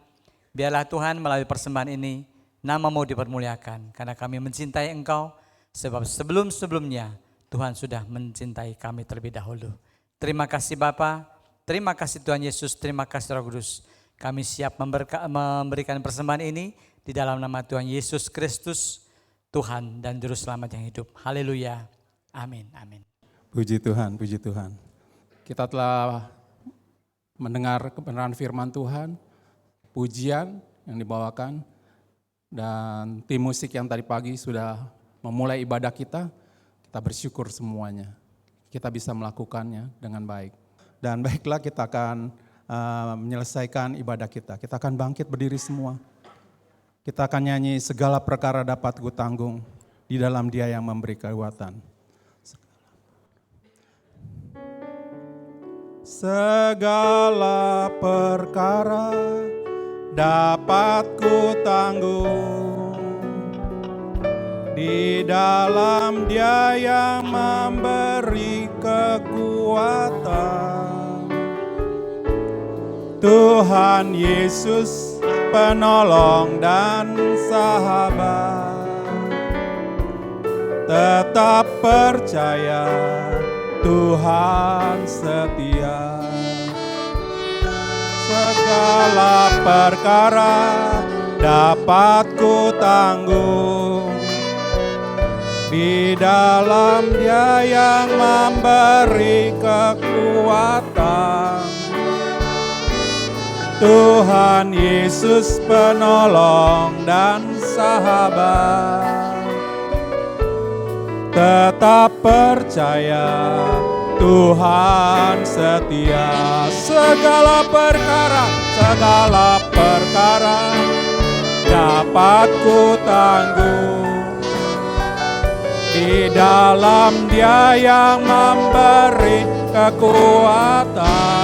Biarlah Tuhan melalui persembahan ini, nama-Mu dipermuliakan, karena kami mencintai Engkau, sebab sebelum-sebelumnya Tuhan sudah mencintai kami terlebih dahulu. Terima kasih Bapa, terima kasih Tuhan Yesus, terima kasih Roh Kudus. Kami siap memberikan persembahan ini di dalam nama Tuhan Yesus Kristus, Tuhan dan Juru Selamat yang hidup. Haleluya. Amin. Amin. Puji Tuhan, puji Tuhan. Kita telah mendengar kebenaran firman Tuhan, pujian yang dibawakan, dan tim musik yang tadi pagi sudah memulai ibadah kita. Kita bersyukur semuanya. Kita bisa melakukannya dengan baik. Dan baiklah, kita akan menyelesaikan ibadah kita. Kita akan bangkit berdiri semua. Kita akan nyanyi segala perkara dapat ku tanggung di dalam Dia yang memberi kekuatan. Segala perkara dapat ku tanggung di dalam Dia yang memberi kekuatan. Tuhan Yesus penolong dan sahabat, tetap percaya Tuhan setia. Segala perkara dapat ku tanggung di dalam Dia yang memberi kekuatan. Tuhan Yesus penolong dan sahabat, tetap percaya Tuhan setia. Segala perkara dapat ku tanggung di dalam Dia yang memberi kekuatan.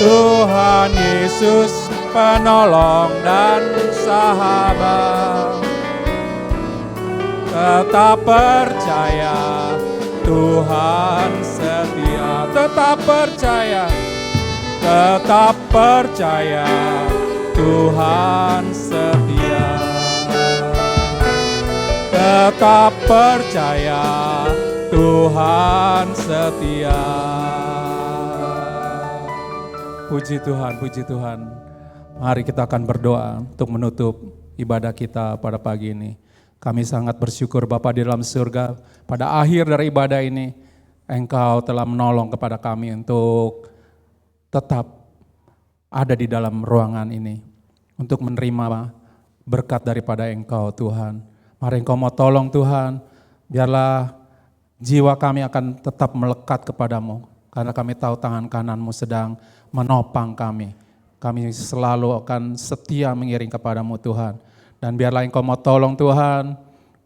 Tuhan Yesus penolong dan sahabat, tetap percaya Tuhan setia. Tetap percaya Tuhan setia. Tetap percaya Tuhan setia. Puji Tuhan, puji Tuhan. Mari kita akan berdoa untuk menutup ibadah kita pada pagi ini. Kami sangat bersyukur Bapa di dalam surga, pada akhir dari ibadah ini, Engkau telah menolong kepada kami untuk tetap ada di dalam ruangan ini, untuk menerima berkat daripada Engkau Tuhan. Mari Engkau mau tolong Tuhan, biarlah jiwa kami akan tetap melekat kepadamu, karena kami tahu tangan kanan-Mu sedang menopang kami. Kami selalu akan setia mengiring kepadamu Tuhan. Dan biarlah Engkau mau tolong Tuhan,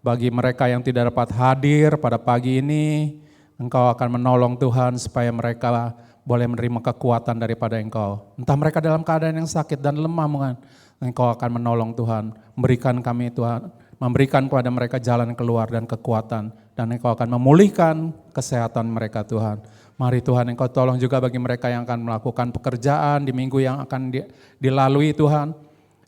bagi mereka yang tidak dapat hadir pada pagi ini, Engkau akan menolong Tuhan supaya mereka boleh menerima kekuatan daripada Engkau. Entah mereka dalam keadaan yang sakit dan lemah, Engkau akan menolong Tuhan, memberikan kami Tuhan, memberikan kepada mereka jalan keluar dan kekuatan, dan Engkau akan memulihkan kesehatan mereka Tuhan. Mari Tuhan Engkau tolong juga bagi mereka yang akan melakukan pekerjaan di minggu yang akan dilalui Tuhan.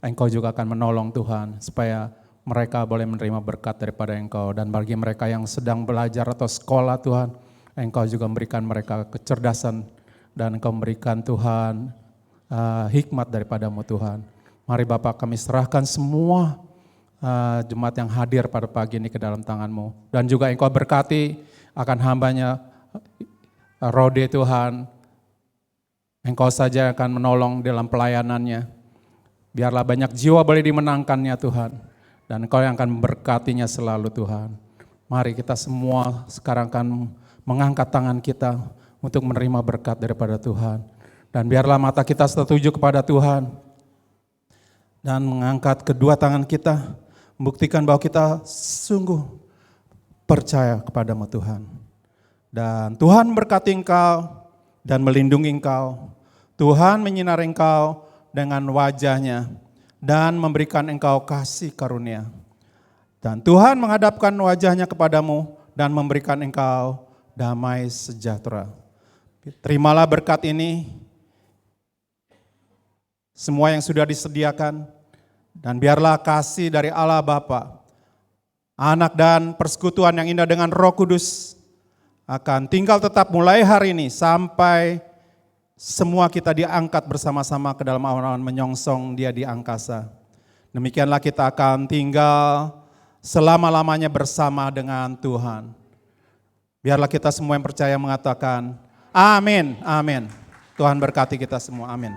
Engkau juga akan menolong Tuhan supaya mereka boleh menerima berkat daripada Engkau. Dan bagi mereka yang sedang belajar atau sekolah Tuhan, Engkau juga memberikan mereka kecerdasan dan Engkau memberikan Tuhan hikmat daripadamu Tuhan. Mari Bapak kami serahkan semua jemaat yang hadir pada pagi ini ke dalam tangan-Mu. Dan juga Engkau berkati akan hamba-Nya Rode Tuhan, Engkau saja akan menolong dalam pelayanannya. Biarlah banyak jiwa boleh dimenangkannya Tuhan. Dan Engkau yang akan memberkatinya selalu Tuhan. Mari kita semua sekarang akan mengangkat tangan kita untuk menerima berkat daripada Tuhan. Dan biarlah mata kita tertuju kepada Tuhan. Dan mengangkat kedua tangan kita, membuktikan bahwa kita sungguh percaya kepadamu Tuhan. Dan Tuhan berkati engkau dan melindungi engkau. Tuhan menyinari engkau dengan wajah-Nya dan memberikan engkau kasih karunia. Dan Tuhan menghadapkan wajah-Nya kepadamu dan memberikan engkau damai sejahtera. Terimalah berkat ini, semua yang sudah disediakan, dan biarlah kasih dari Allah Bapa, Anak dan persekutuan yang indah dengan Roh Kudus akan tinggal tetap mulai hari ini sampai semua kita diangkat bersama-sama ke dalam awan-awan menyongsong Dia di angkasa. Demikianlah kita akan tinggal selama-lamanya bersama dengan Tuhan. Biarlah kita semua yang percaya mengatakan, amin, amin. Tuhan berkati kita semua, amin.